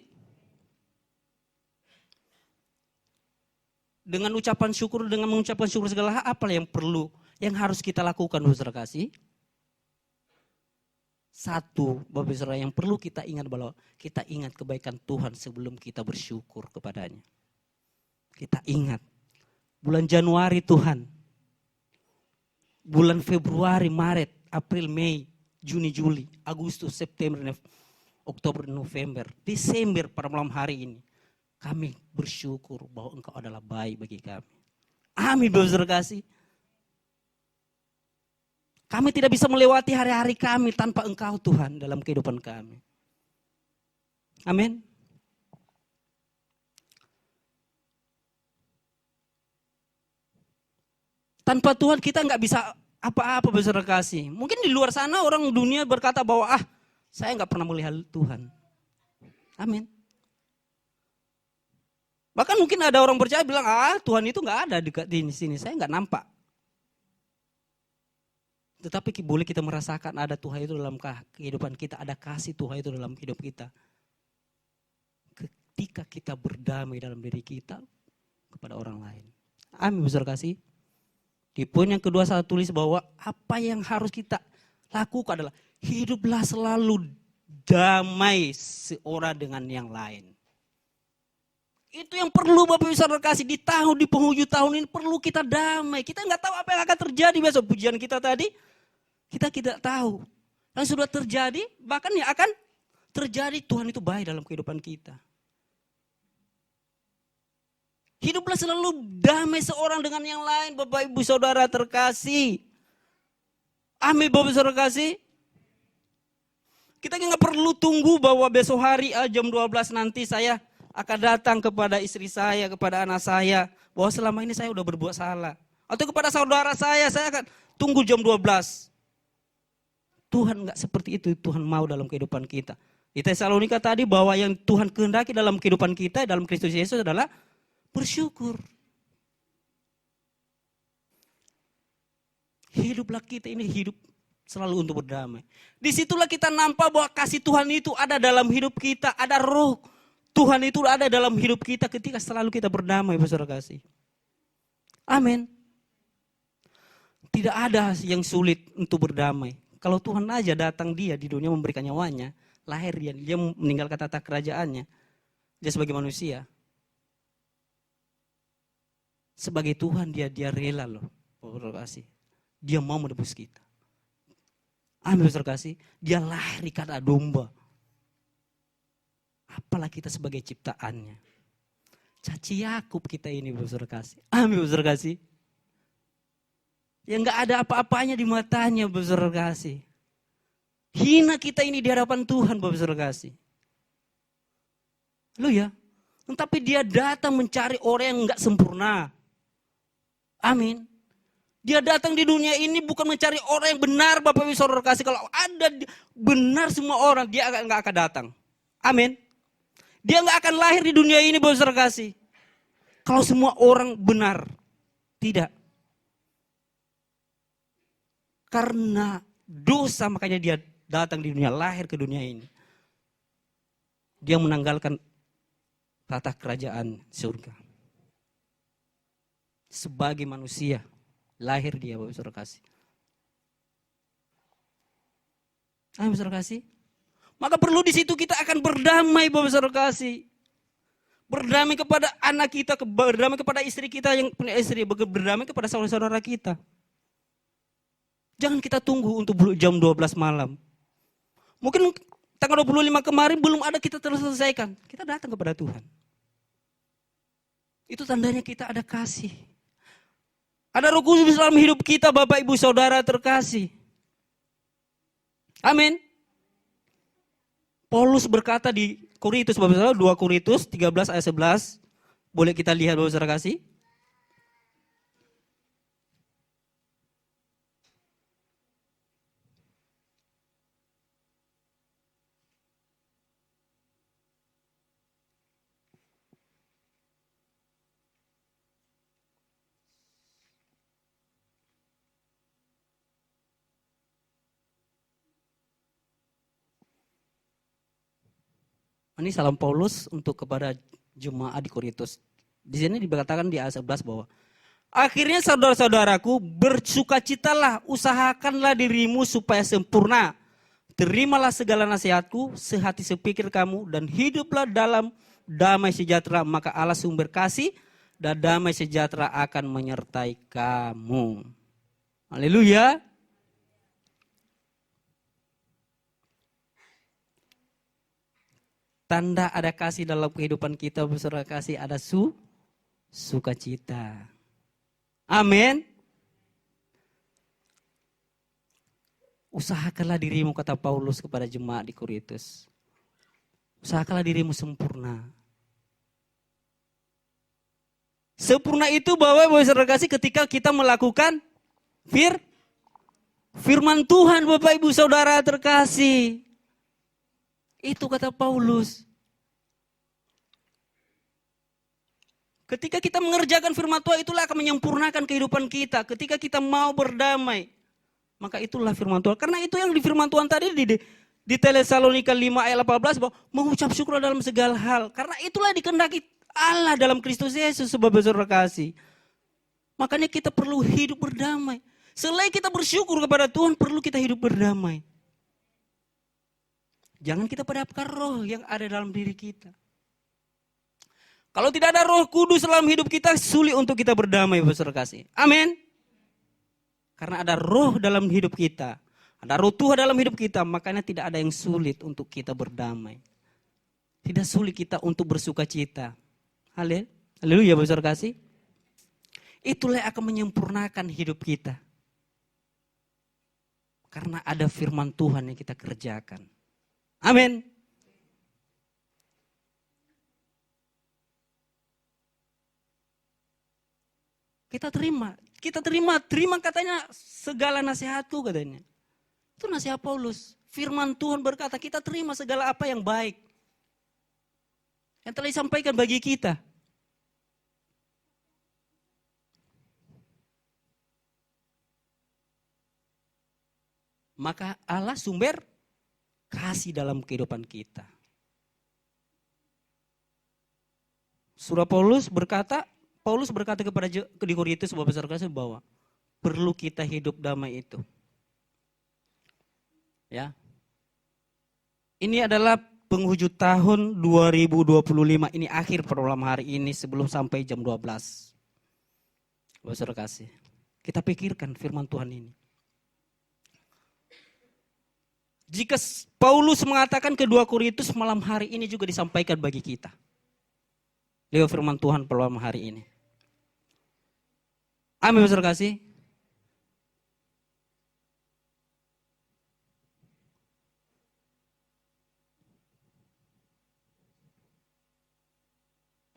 Dengan ucapan syukur, dengan mengucapkan syukur segala hal, apa yang perlu, yang harus kita lakukan Bapak Saudara kasih? Satu, Bapak Saudara, yang perlu kita ingat bahwa kita ingat kebaikan Tuhan sebelum kita bersyukur kepadanya. Kita ingat, bulan Januari Tuhan, bulan Februari, Maret, April, Mei, Juni, Juli, Agustus, September, Oktober, November, Desember pada malam hari ini. Kami bersyukur bahwa Engkau adalah baik bagi kami. Amin Bapak Saudara kasih. Kami tidak bisa melewati hari-hari kami tanpa Engkau Tuhan dalam kehidupan kami. Amin. Tanpa Tuhan kita nggak bisa apa-apa Bapak Saudara kasih. Mungkin di luar sana orang dunia berkata bahwa saya nggak pernah melihat Tuhan. Amin. Bahkan mungkin ada orang percaya bilang, Tuhan itu nggak ada dekat di sini, saya nggak nampak. Tetapi boleh kita merasakan ada Tuhan itu dalam kehidupan kita, ada kasih Tuhan itu dalam hidup kita. Ketika kita berdamai dalam diri kita kepada orang lain. Amin besar kasih. Di poin yang kedua saya tulis bahwa apa yang harus kita lakukan adalah hiduplah selalu damai seorang dengan yang lain. Itu yang perlu Bapak Ibu Saudara kasih di penghujung tahun ini perlu kita damai. Kita nggak tahu apa yang akan terjadi besok. Pujian kita tadi, kita tidak tahu. Dan sudah terjadi, bahkan yang akan terjadi Tuhan itu baik dalam kehidupan kita. Hiduplah selalu damai seorang dengan yang lain Bapak Ibu Saudara terkasih. Amin Bapak Ibu Saudara kasih. Kita nggak perlu tunggu bahwa besok hari jam 12 nanti saya akan datang kepada istri saya, kepada anak saya, bahwa selama ini saya sudah berbuat salah. Atau kepada saudara saya akan tunggu jam 12. Tuhan enggak seperti itu, Tuhan mau dalam kehidupan kita. Di Tesalonika tadi bahwa yang Tuhan kehendaki dalam kehidupan kita, dalam Kristus Yesus adalah bersyukur. Hiduplah kita ini hidup selalu untuk berdamai. Disitulah kita nampak bahwa kasih Tuhan itu ada dalam hidup kita, ada roh Tuhan itu ada dalam hidup kita ketika selalu kita berdamai, Saudara kasih. Amin. Tidak ada yang sulit untuk berdamai. Kalau Tuhan aja datang dia di dunia memberikan nyawanya, lahir dia meninggalkan tata kerajaannya. Dia sebagai manusia. Sebagai Tuhan dia rela loh, Saudara kasih. Dia mau menebus kita. Amin, Saudara kasih. Dia lahir di kata domba. Apalah kita sebagai ciptaannya. Caci Yakub kita ini Saudara kasih. Amin Saudara kasih. Yang enggak ada apa-apanya di matanya Saudara kasih. Hina kita ini di hadapan Tuhan Saudara kasih. Lu ya. Tetapi dia datang mencari orang yang enggak sempurna. Amin. Dia datang di dunia ini bukan mencari orang yang benar Bapak Ibu Saudara kasih. Kalau ada benar semua orang dia enggak akan datang. Amin. Dia nggak akan lahir di dunia ini Bapak Saudara kasih. Kalau semua orang benar. Tidak. Karena dosa makanya dia datang di dunia, lahir ke dunia ini. Dia menanggalkan tata kerajaan surga. Sebagai manusia, lahir dia Bapak Saudara kasih. Bapak Saudara kasih. Maka perlu di situ kita akan berdamai Bapak Saudara kasih. Berdamai kepada anak kita, berdamai kepada istri kita yang punya istri, berdamai kepada saudara-saudara kita. Jangan kita tunggu untuk jam 12 malam. Mungkin tanggal 25 kemarin belum ada kita terselesaikan. Kita datang kepada Tuhan. Itu tandanya kita ada kasih. Ada Roh Kudus dalam hidup kita, Bapak Ibu Saudara terkasih. Amin. Paulus berkata di Korintus, Bapak Saudara, 2 Korintus 13 ayat 11. Boleh kita lihat, Bapak Saudara kasih? Ini salam Paulus untuk kepada jemaat di Korintus. Di sini dikatakan di ayat 11 bahwa akhirnya saudara-saudaraku, bersukacitalah, usahakanlah dirimu supaya sempurna. Terimalah segala nasihatku, sehati sepikir kamu, dan hiduplah dalam damai sejahtera. Maka Allah sumber kasih dan damai sejahtera akan menyertai kamu. Haleluya. Tanda ada kasih dalam kehidupan kita, saudara kasih, ada sukacita. Amin. Usahakanlah dirimu, kata Paulus kepada jemaat di Korintus. Usahakanlah dirimu sempurna. Sempurna itu bahwa saudara kasih ketika kita melakukan firman Tuhan, Bapak Ibu Saudara terkasih. Itu kata Paulus. Ketika kita mengerjakan firman Tuhan, itulah akan menyempurnakan kehidupan kita. Ketika kita mau berdamai, maka itulah firman Tuhan. Karena itu yang di firman Tuhan tadi di Tesalonika 5 ayat 18 bahwa mengucap syukur dalam segala hal. Karena itulah dikehendaki Allah dalam Kristus Yesus, sebab saudara kasih. Makanya kita perlu hidup berdamai. Selain kita bersyukur kepada Tuhan, perlu kita hidup berdamai. Jangan kita padamkan roh yang ada dalam diri kita. Kalau tidak ada Roh Kudus dalam hidup kita, sulit untuk kita berdamai, saudara kasih. Amin. Karena ada roh dalam hidup kita. Ada roh Tuhan dalam hidup kita, makanya tidak ada yang sulit untuk kita berdamai. Tidak sulit kita untuk bersuka cita. Haleluya, saudara kasih. Itulah yang akan menyempurnakan hidup kita. Karena ada firman Tuhan yang kita kerjakan. Amin. Kita terima katanya segala nasihatku katanya. Itu nasihat Paulus. Firman Tuhan berkata kita terima segala apa yang baik. Yang telah disampaikan bagi kita. Maka Allah sumber kasih dalam kehidupan kita. Surah Paulus berkata kepada di Korintus bahwa perlu kita hidup damai itu. Ya. Ini adalah penghujung tahun 2025. Ini akhir program hari ini sebelum sampai jam 12. Saudara kasih. Kita pikirkan firman Tuhan ini. Jika Paulus mengatakan ke 2 Korintus, malam hari ini juga disampaikan bagi kita. Lewat firman Tuhan malam hari ini. Amin, saudara kasih.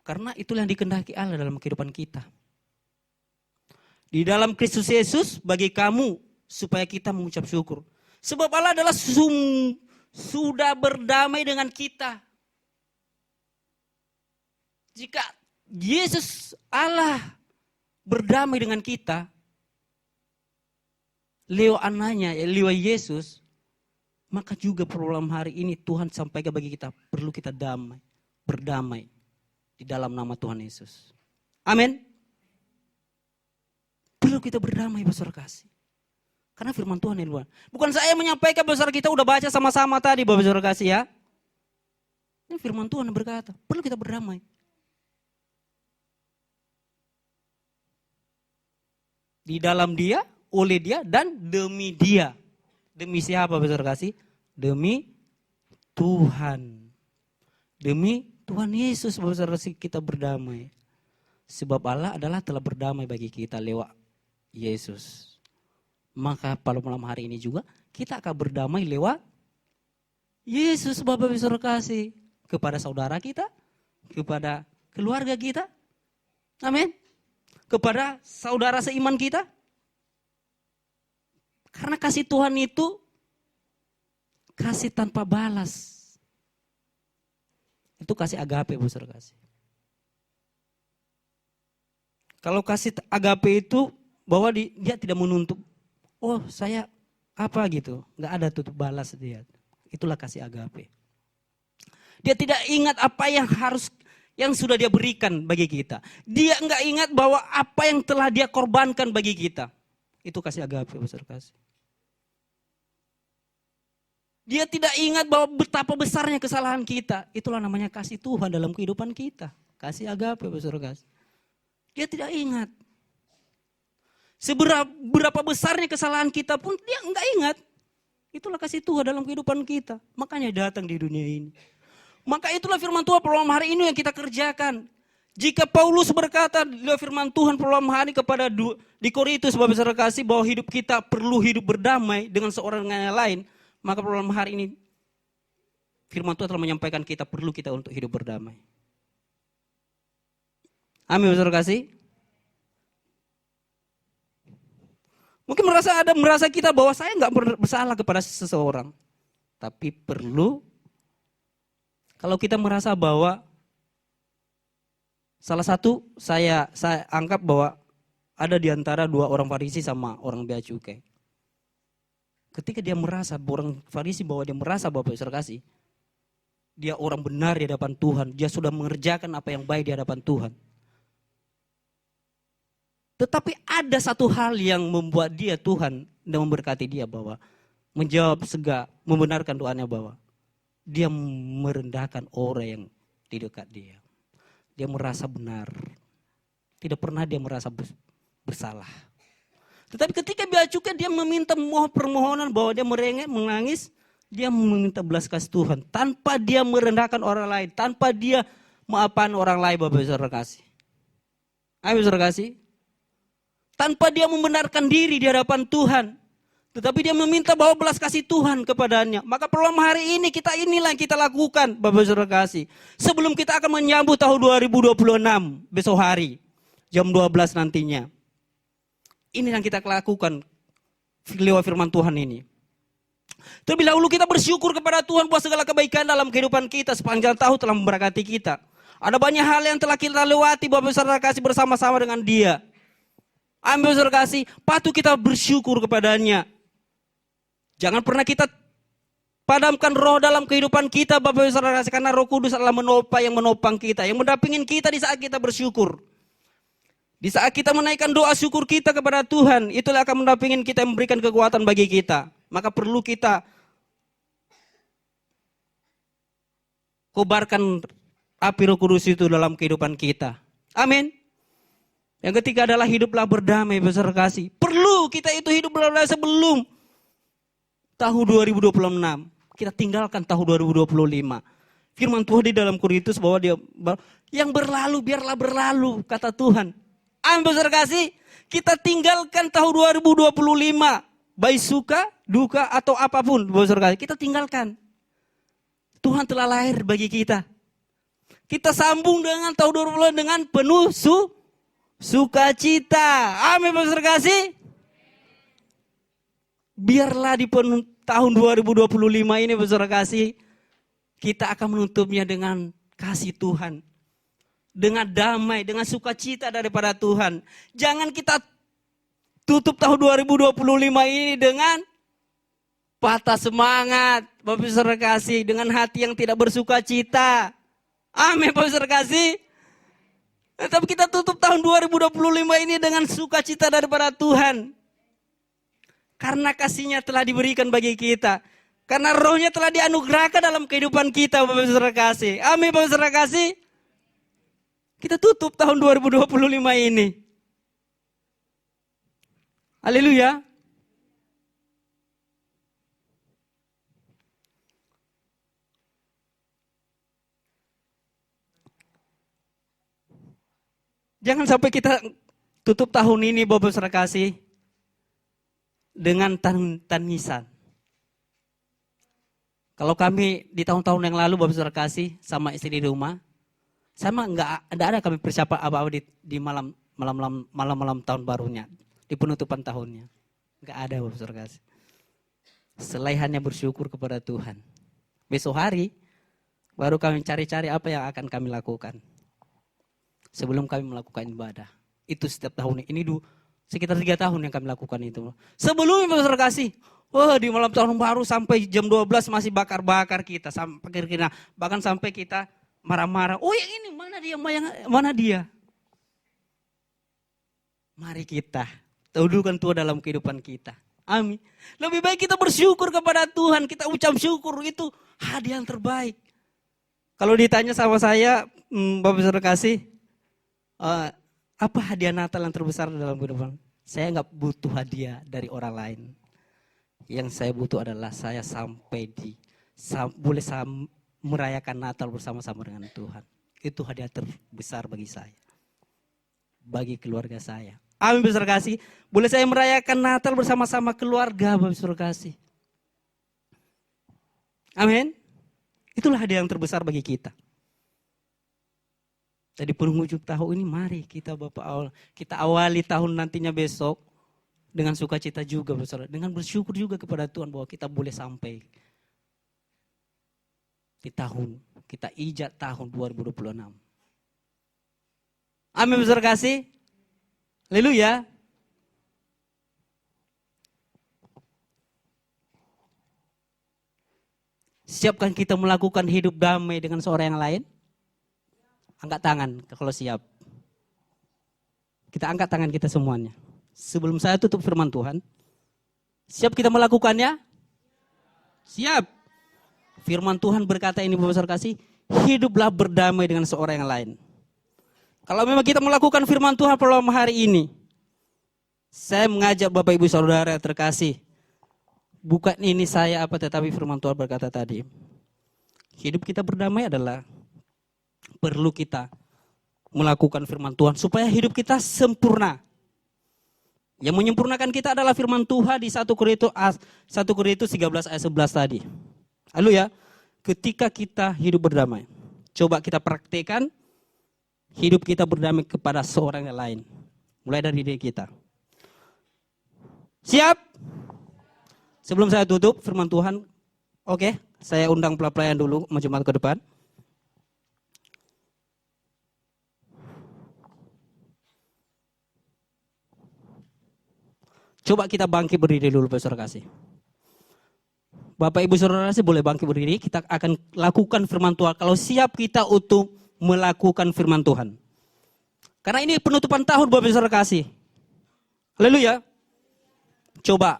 Karena itulah yang dikehendaki Allah dalam kehidupan kita. Di dalam Kristus Yesus bagi kamu supaya kita mengucap syukur. Sebab Allah adalah sudah berdamai dengan kita. Jika Yesus Allah berdamai dengan kita, lewat anaknya, lewat Yesus, maka juga program hari ini Tuhan sampaikan bagi kita, perlu kita berdamai di dalam nama Tuhan Yesus. Amin. Perlu kita berdamai, saudara kasih. Karena firman Tuhan yang luar. Bukan saya menyampaikan, saudara, kita udah baca sama-sama tadi, Bapak saudara kasih ya. Ini firman Tuhan berkata, perlu kita berdamai. Di dalam Dia, oleh Dia, dan demi Dia. Demi siapa, Bapak saudara kasih? Demi Tuhan. Demi Tuhan Yesus, Bapak saudara kasih, kita berdamai. Sebab Allah adalah telah berdamai bagi kita lewat Yesus. Maka pada malam hari ini juga kita akan berdamai lewat Yesus. Bapak Ibu Saudara kasih kepada saudara kita, kepada keluarga kita. Amin. Kepada saudara seiman kita. Karena kasih Tuhan itu kasih tanpa balas. Itu kasih agape, Bu Saudara kasih. Kalau kasih agape itu bahwa dia tidak menuntut, oh saya apa gitu, nggak ada tutup balas dia. Itulah kasih agape. Dia tidak ingat apa yang sudah dia berikan bagi kita. Dia nggak ingat bahwa apa yang telah dia korbankan bagi kita. Itu kasih agape, Bu Saudara kasih. Dia tidak ingat bahwa betapa besarnya kesalahan kita. Itulah namanya kasih Tuhan dalam kehidupan kita. Kasih agape, Saudara kasih. Dia tidak ingat. Seberapa besarnya kesalahan kita pun dia enggak ingat. Itulah kasih Tuhan dalam kehidupan kita. Makanya datang di dunia ini. Maka itulah firman Tuhan pada malam hari ini yang kita kerjakan. Jika Paulus berkata lewat firman Tuhan pada malam hari kepada di Korintus, Bapak Saudara kasih, bahwa hidup kita perlu hidup berdamai dengan seorang dengan yang lain. Maka pada malam hari ini firman Tuhan telah menyampaikan kita perlu kita untuk hidup berdamai. Amin, Saudara kasih. Mungkin merasa kita bahwa saya nggak bersalah kepada seseorang. Tapi perlu kalau kita merasa bahwa salah satu saya anggap bahwa ada di antara dua orang Farisi sama orang bea cukai. Ketika dia merasa, orang Farisi bahwa dia merasa Bapak Saudara kasih, dia orang benar di hadapan Tuhan, dia sudah mengerjakan apa yang baik di hadapan Tuhan. Tetapi ada satu hal yang membuat dia Tuhan dan memberkati dia bahwa menjawab membenarkan doanya bahwa dia merendahkan orang yang di dekat dia. Dia merasa benar. Tidak pernah dia merasa bersalah. Tetapi ketika bea cukai dia meminta permohonan bahwa dia merengek, menangis, dia meminta belas kasih Tuhan tanpa dia merendahkan orang lain, tanpa dia maafkan orang lain, Bapak Saudara kasih. Ayo Saudara kasih. Tanpa dia membenarkan diri di hadapan Tuhan, tetapi dia meminta bahwa belas kasih Tuhan kepadanya. Maka pada hari ini inilah yang kita lakukan, Bapak Saudara kasih. Sebelum kita akan menyambut tahun 2026 besok hari jam 12 nantinya. Ini yang kita lakukan lewat firman Tuhan ini. Terlebih dahulu kita bersyukur kepada Tuhan buat segala kebaikan dalam kehidupan kita sepanjang tahun telah memberkati kita. Ada banyak hal yang telah kita lewati Bapak Saudara kasih bersama-sama dengan Dia. Amin Saudara kasih, patut kita bersyukur kepadanya. Jangan pernah kita padamkan roh dalam kehidupan kita Bapak Saudara kasih, karena Roh Kudus adalah yang menopang kita, yang mendampingin kita di saat kita bersyukur. Di saat kita menaikkan doa syukur kita kepada Tuhan, itulah akan mendampingin kita, yang memberikan kekuatan bagi kita. Maka perlu kita kobarkan api Roh Kudus itu dalam kehidupan kita. Amin. Yang ketiga adalah hiduplah berdamai, Saudara kasih. Perlu kita itu hidup berdamai sebelum tahun 2026. Kita tinggalkan tahun 2025. Firman Tuhan di dalam Korintus bahwa yang berlalu biarlah berlalu, kata Tuhan. Amin, Saudara kasih. Kita tinggalkan tahun 2025. Baik suka, duka, atau apapun, Saudara kasih. Kita tinggalkan. Tuhan telah lahir bagi kita. Kita sambung dengan tahun 2025 dengan penuh sukacita. Amin, Saudara kasih. Biarlah di tahun 2025 ini, Saudara kasih, kita akan menutupnya dengan kasih Tuhan. Dengan damai, dengan sukacita daripada Tuhan. Jangan kita tutup tahun 2025 ini dengan patah semangat, Bapak Saudara kasih, dengan hati yang tidak bersukacita. Amin, Bapak Saudara kasih. Tapi kita tutup tahun 2025 ini dengan sukacita daripada Tuhan. Karena kasihnya telah diberikan bagi kita. Karena rohnya telah dianugerahkan dalam kehidupan kita, Bapak Saudara kasih. Amin, Bapak Saudara kasih. Kita tutup tahun 2025 ini. Haleluya. Jangan sampai kita tutup tahun ini, Bapak Saudara kasih, dengan tangisan. Kalau kami di tahun-tahun yang lalu Bapak Saudara kasih sama istri di rumah, sama enggak ada kami persiapan apa-apa di malam tahun barunya, di penutupan tahunnya. Enggak ada Bapak Saudara kasih. Selain hanya bersyukur kepada Tuhan. Besok hari baru kami cari-cari apa yang akan kami lakukan. Sebelum kami melakukan ibadah. Itu setiap tahun. Ini sekitar 3 tahun yang kami lakukan itu. Sebelumnya Bapak Saudara kasih, wah di malam tahun baru sampai jam 12 masih bakar-bakar kita. Sampai kira-kira bahkan sampai kita marah-marah. Oh yang ini mana dia? Mari kita dahulukan Tuhan dalam kehidupan kita. Amin. Lebih baik kita bersyukur kepada Tuhan. Kita ucap syukur, itu hadiah yang terbaik. Kalau ditanya sama saya, Bapak Saudara kasih, apa hadiah Natal yang terbesar dalam kehidupan? Saya nggak butuh hadiah dari orang lain. Yang saya butuh adalah saya boleh merayakan Natal bersama-sama dengan Tuhan. Itu hadiah terbesar bagi saya. Bagi keluarga saya. Amin besar kasih. Boleh saya merayakan Natal bersama-sama keluarga Bapak Saudara kasih. Amin. Itulah hadiah yang terbesar bagi kita. Jadi penghujung tahun ini mari kita kita awali tahun nantinya besok dengan sukacita juga Bapak Saudara. Dengan bersyukur juga kepada Tuhan bahwa kita boleh sampai di kita ijat tahun 2026. Amin besar kasih. Haleluya. Siapkan kita melakukan hidup damai dengan seorang yang lain? Angkat tangan kalau siap. Kita angkat tangan kita semuanya. Sebelum saya tutup firman Tuhan. Siap kita melakukannya? Siap. Firman Tuhan berkata ini Bapak Saudara kasih. Hiduplah berdamai dengan seorang yang lain. Kalau memang kita melakukan firman Tuhan pada malam hari ini. Saya mengajak Bapak Ibu Saudara terkasih. Bukan ini saya tetapi firman Tuhan berkata tadi. Hidup kita berdamai adalah perlu kita melakukan firman Tuhan supaya hidup kita sempurna. Yang menyempurnakan kita adalah firman Tuhan di 1 Korintus 13 ayat 11 tadi. Haleluya. Ketika kita hidup berdamai, coba kita praktekkan hidup kita berdamai kepada seorang yang lain. Mulai dari diri kita. Siap? Sebelum saya tutup firman Tuhan, oke, saya undang pelayan dulu maju ke depan. Coba kita bangkit berdiri dulu Bapak Saudara kasih. Bapak Ibu Saudara kasih boleh bangkit berdiri, kita akan lakukan firman Tuhan. Kalau siap kita untuk melakukan firman Tuhan. Karena ini penutupan tahun Bapak Saudara kasih. Haleluya. Coba.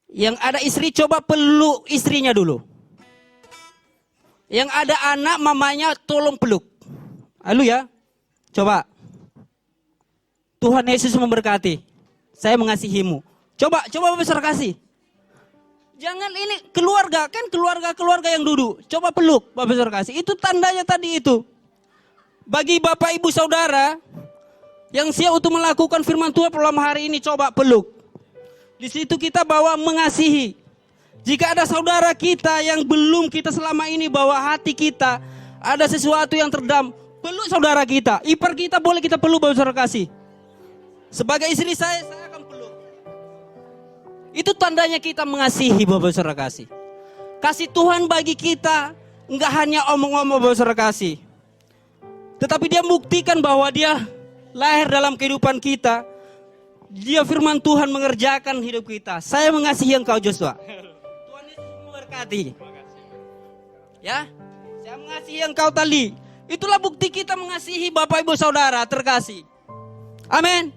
Yang ada istri coba peluk istrinya dulu. Yang ada anak mamanya tolong peluk. Haleluya. Coba. Tuhan Yesus memberkati. Saya mengasihimu. Coba Bapak Saudara kasih. Jangan ini keluarga yang duduk. Coba peluk Bapak Saudara kasih. Itu tandanya tadi itu. Bagi Bapak Ibu Saudara yang siap untuk melakukan firman Tuhan malam hari ini, coba peluk. Di situ kita bawa mengasihi. Jika ada saudara kita yang belum kita selama ini bawa hati kita, ada sesuatu yang terdam, peluk saudara kita. Ipar kita boleh kita peluk Bapak Saudara kasih. Sebagai istri saya akan peluk. Itu tandanya kita mengasihi Bapak Saudara kasih. Kasih Tuhan bagi kita enggak hanya omong-omong Bapak Saudara kasih. Tetapi dia buktikan bahwa dia lahir dalam kehidupan kita. Dia firman Tuhan mengerjakan hidup kita. Saya mengasihi engkau Joshua. Tuhan Yesus memberkati. Ya, saya mengasihi engkau Tali. Itulah bukti kita mengasihi Bapak Ibu Saudara terkasih. Amin.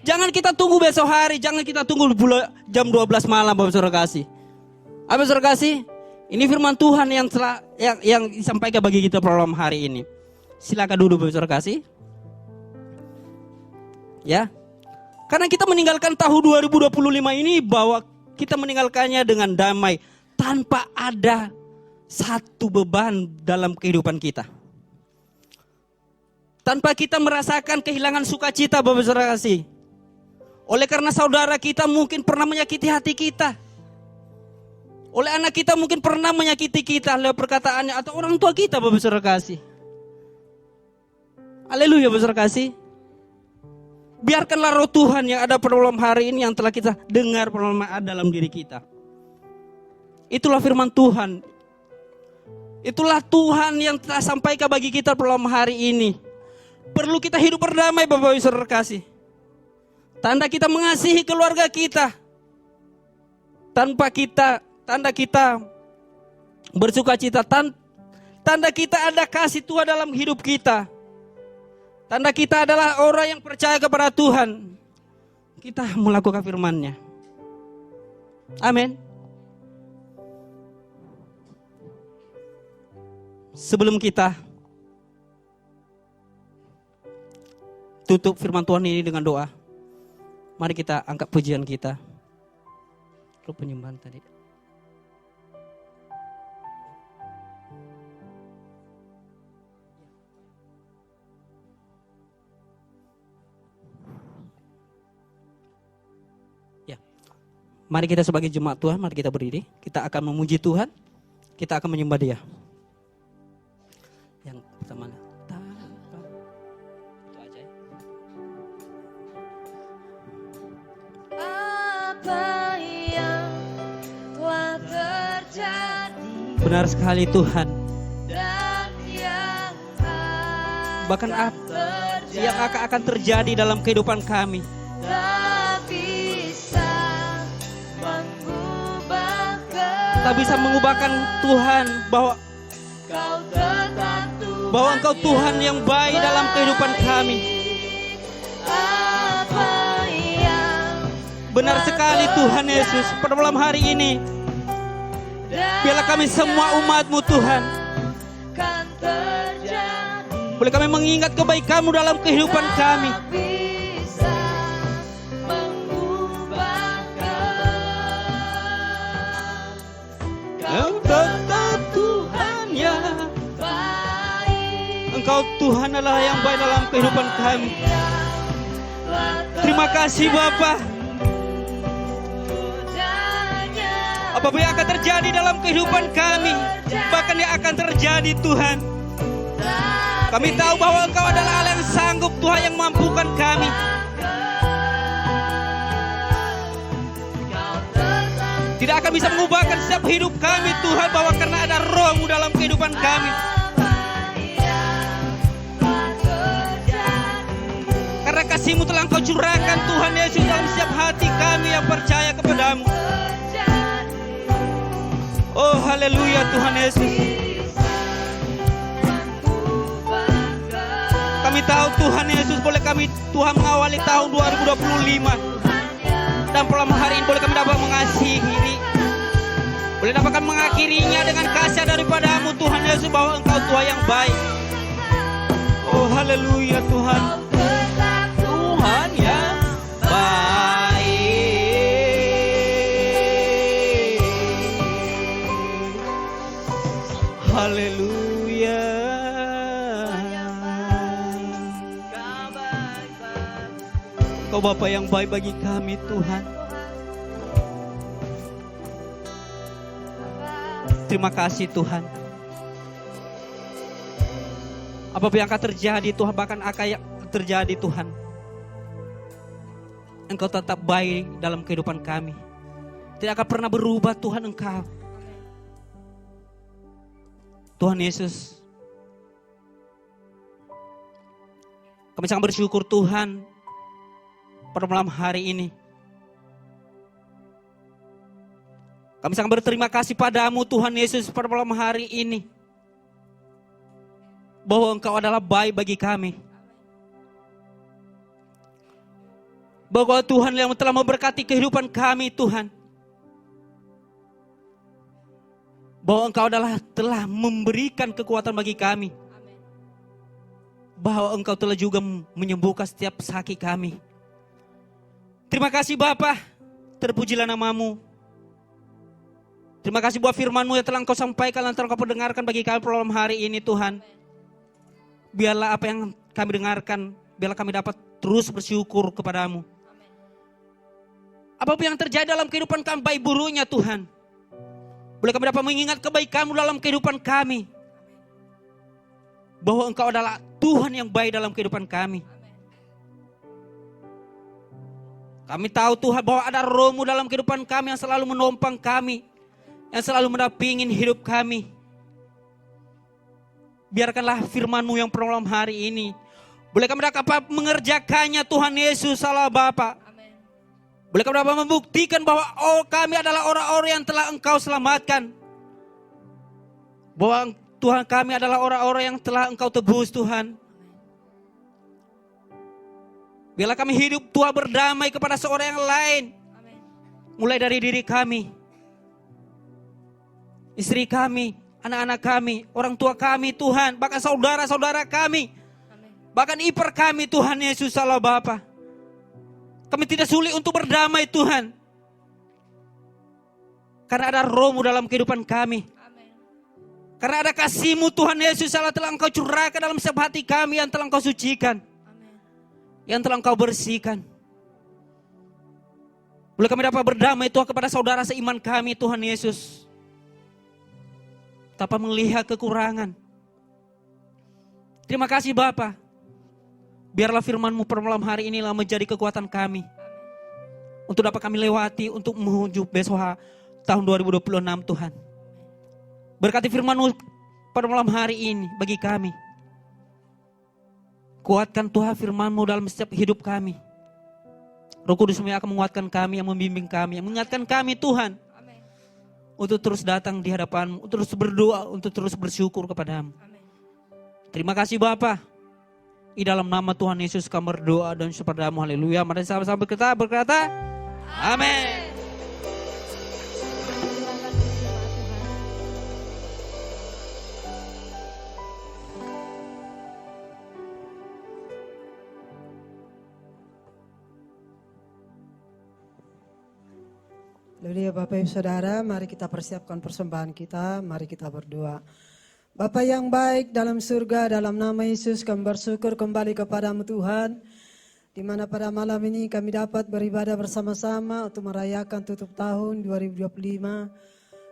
Jangan kita tunggu besok hari, jangan kita tunggu jam 12 malam Bapak Saudara kasih. Bapak Saudara kasih, ini firman Tuhan yang disampaikan bagi kita malam hari ini. Silakan duduk Bapak Saudara kasih. Ya. Karena kita meninggalkan tahun 2025 ini bahwa kita meninggalkannya dengan damai tanpa ada satu beban dalam kehidupan kita. Tanpa kita merasakan kehilangan sukacita Bapak Saudara kasih. Oleh karena saudara kita mungkin pernah menyakiti hati kita. Oleh anak kita mungkin pernah menyakiti kita lewat perkataannya. Atau orang tua kita Bapak Saudara kasih. Haleluya Bapak Saudara kasih. Biarkanlah roh Tuhan yang ada pada malam hari ini yang telah kita dengar pada malam ada dalam diri kita. Itulah firman Tuhan. Itulah Tuhan yang telah sampaikan bagi kita pada malam hari ini. Perlu kita hidup berdamai Bapak Ibu Saudara kasih. Tanda kita mengasihi keluarga kita. Tanda kita bersuka cita. Tanda kita ada kasih Tuhan dalam hidup kita. Tanda kita adalah orang yang percaya kepada Tuhan. Kita melakukan firman-Nya. Amin. Sebelum kita tutup firman Tuhan ini dengan doa, mari kita angkat pujian kita. Lu penyembahan tadi. Ya. Mari kita sebagai jemaat Tuhan, mari kita berdiri. Kita akan memuji Tuhan. Kita akan menyembah Dia. Yang pertama. Itu aja ya. Apa yang telah terjadi Benar sekali Tuhan. dan yang Bahkan akan yang akan terjadi dalam kehidupan kami. tak bisa mengubahkan. Tak bisa mengubahkan Tuhan bahwa Kau tetap Tuhan Engkau Tuhan yang baik dalam kehidupan kami. Apa yang Benar sekali Tuhan Yesus. Pada malam hari ini, biarlah kami semua umat-Mu Tuhan, akan terjadi boleh kami mengingat kebaikan-Mu dalam kehidupan kami. bisa mengubahkan. Engkau tetap Tuhan yang Baik Engkau Tuhan adalah yang baik dalam kehidupan kami. Terima kasih Bapa. Apapun yang akan terjadi dalam kehidupan kami, bahkan yang akan terjadi Tuhan, kami tahu bahwa Engkau adalah Allah yang sanggup, Tuhan yang mampukan kami. Tidak akan bisa mengubahkan setiap hidup kami Tuhan, bahwa karena ada Roh-Mu dalam kehidupan kami. Karena kasih-Mu telah Engkau curahkan Tuhan Yesus dalam setiap hati kami yang percaya kepada-Mu. Oh haleluya Tuhan Yesus. Kami tahu Tuhan Yesus, boleh kami Tuhan mengawali tahun 2025. Dan malam hari ini boleh kami dapat mengasihi ini. Boleh dapat kami mengakhirinya dengan kasih daripada-Mu Tuhan Yesus, bahwa Engkau Tuhan yang baik. Oh haleluya Tuhan. Tuhan yang baik. Haleluya. Kau Bapa yang baik bagi kami Tuhan. Terima kasih Tuhan. Apapun yang akan terjadi Tuhan, bahkan akan terjadi Tuhan, Engkau tetap baik dalam kehidupan kami. Tidak akan pernah berubah Tuhan Engkau. Tuhan Yesus, kami sangat bersyukur Tuhan pada malam hari ini. Kami sangat berterima kasih padamu Tuhan Yesus pada malam hari ini, bahwa Engkau adalah baik bagi kami. Bahwa Tuhan yang telah memberkati kehidupan kami Tuhan. Bahwa Engkau telah memberikan kekuatan bagi kami. Bahwa Engkau telah juga menyembuhkan setiap sakit kami. Terima kasih Bapa, terpujilah nama-Mu. Terima kasih buat firman-Mu yang telah Engkau sampaikan dan telah Engkau pendengarkan bagi kami pada malam hari ini Tuhan. Biarlah apa yang kami dengarkan, biarlah kami dapat terus bersyukur kepada-Mu. Apapun yang terjadi dalam kehidupan kami, baik buruknya Tuhan. Boleh kami dapat mengingat kebaikan-Mu dalam kehidupan kami. Bahwa Engkau adalah Tuhan yang baik dalam kehidupan kami. Kami tahu Tuhan bahwa ada Roh-Mu dalam kehidupan kami yang selalu menopang kami. Yang selalu mendampingi hidup kami. Biarkanlah firman-Mu yang per malam hari ini. Boleh kami dapat mengerjakannya Tuhan Yesus Allah Bapa. Boleh kami dapat membuktikan bahwa kami adalah orang-orang yang telah Engkau selamatkan. Bahwa Tuhan kami adalah orang-orang yang telah Engkau tebus Tuhan. Biarlah kami hidup Tuhan berdamai kepada seorang yang lain. Mulai dari diri kami. Istri kami, anak-anak kami, orang tua kami Tuhan. Bahkan saudara-saudara kami. Bahkan ipar kami Tuhan Yesus Allah Bapa. Kami tidak sulit untuk berdamai Tuhan. Karena ada Roh-Mu dalam kehidupan kami. Karena ada kasih-Mu Tuhan Yesus Allah telah Engkau curahkan dalam setiap hati kami yang telah Engkau sucikan. Yang telah Engkau bersihkan. Boleh kami dapat berdamai Tuhan kepada saudara seiman kami Tuhan Yesus. Tanpa melihat kekurangan. Terima kasih Bapa. Biarlah firman-Mu per malam hari inilah menjadi kekuatan kami. Untuk dapat kami lewati untuk menuju besok tahun 2026 Tuhan. Berkati firman-Mu pada malam hari ini bagi kami. Kuatkan Tuhan firman-Mu dalam setiap hidup kami. Roh Kudus-Mu yang akan menguatkan kami, yang membimbing kami, yang mengingatkan kami Tuhan. Untuk terus datang di hadapan-Mu, untuk terus berdoa, untuk terus bersyukur kepada-Mu. Terima kasih Bapa. Di dalam nama Tuhan Yesus kami berdoa dan syukur-Mu. Haleluya. Mari sama-sama kita berkata, amin. Haleluya Bapak Ibu Saudara, mari kita persiapkan persembahan kita, mari kita berdoa. Bapa yang baik dalam surga, dalam nama Yesus kami bersyukur kembali kepadamu Tuhan. Di mana pada malam ini kami dapat beribadah bersama-sama untuk merayakan tutup tahun 2025.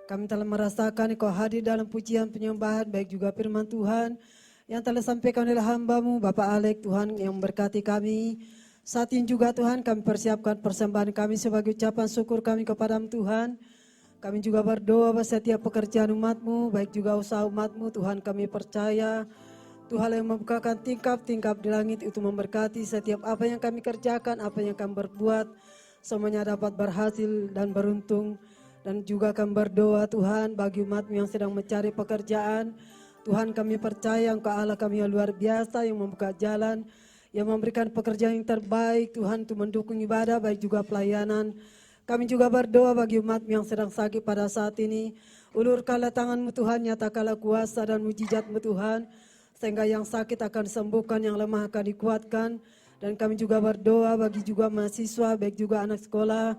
Kami telah merasakan Engkau hadir dalam pujian penyembahan, baik juga firman Tuhan yang telah sampaikan oleh hamba-Mu Bapak Alek Tuhan yang memberkati kami. Saat ini juga Tuhan kami persiapkan persembahan kami sebagai ucapan syukur kami kepada-Mu Tuhan. Kami juga berdoa bahwa setiap pekerjaan umat-Mu, baik juga usaha umat-Mu Tuhan kami percaya. Tuhan yang membukakan tingkap-tingkap di langit itu memberkati setiap apa yang kami kerjakan, apa yang kami berbuat. Semuanya dapat berhasil dan beruntung. Dan juga kami berdoa Tuhan bagi umat-Mu yang sedang mencari pekerjaan. Tuhan kami percaya Engkau Allah kami yang luar biasa yang membuka jalan. Yang memberikan pekerjaan yang terbaik Tuhan untuk mendukung ibadah baik juga pelayanan. Kami juga berdoa bagi umat yang sedang sakit pada saat ini. Ulurkanlah tangan-Mu Tuhan, nyatakanlah kuasa dan mujizat-Mu Tuhan. Sehingga yang sakit akan disembuhkan, yang lemah akan dikuatkan. Dan kami juga berdoa bagi juga mahasiswa baik juga anak sekolah.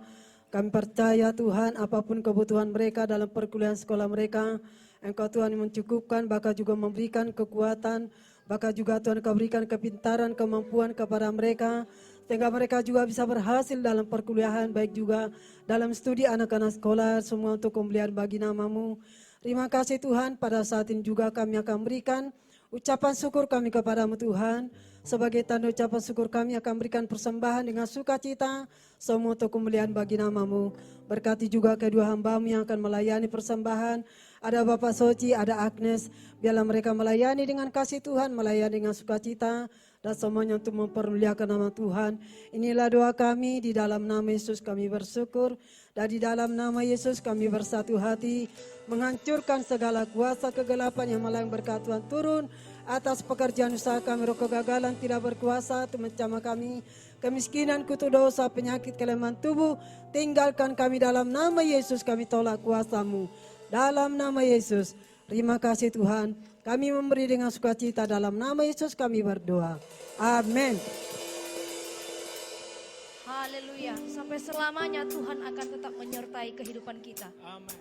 Kami percaya Tuhan apapun kebutuhan mereka dalam perkuliahan sekolah mereka. Engkau Tuhan yang mencukupkan, bahkan juga memberikan kekuatan. Bahkan juga Tuhan Kau berikan kepintaran, kemampuan kepada mereka. Sehingga mereka juga bisa berhasil dalam perkuliahan, baik juga dalam studi anak-anak sekolah. Semua untuk kemuliaan bagi nama-Mu. Terima kasih Tuhan, pada saat ini juga kami akan berikan ucapan syukur kami kepada-Mu Tuhan. Sebagai tanda ucapan syukur kami akan berikan persembahan dengan sukacita. Semua untuk kemuliaan bagi nama-Mu. Berkati juga kedua hamba-Mu yang akan melayani persembahan. Ada Bapak Soci, ada Agnes. Biarlah mereka melayani dengan kasih Tuhan, melayani dengan sukacita. Dan semuanya untuk mempermuliakan nama Tuhan. Inilah doa kami, di dalam nama Yesus kami bersyukur. Dan di dalam nama Yesus kami bersatu hati. Menghancurkan segala kuasa kegelapan yang malang berkat Tuhan turun. Atas pekerjaan usaha kami, roh kegagalan tidak berkuasa untuk mencama kami. Kemiskinan, kutu dosa, penyakit, kelemahan tubuh. Tinggalkan kami dalam nama Yesus, kami tolak kuasa-Mu. Dalam nama Yesus, terima kasih Tuhan. Kami memberi dengan sukacita dalam nama Yesus kami berdoa. Amin. Haleluya. Sampai selamanya Tuhan akan tetap menyertai kehidupan kita. Amin.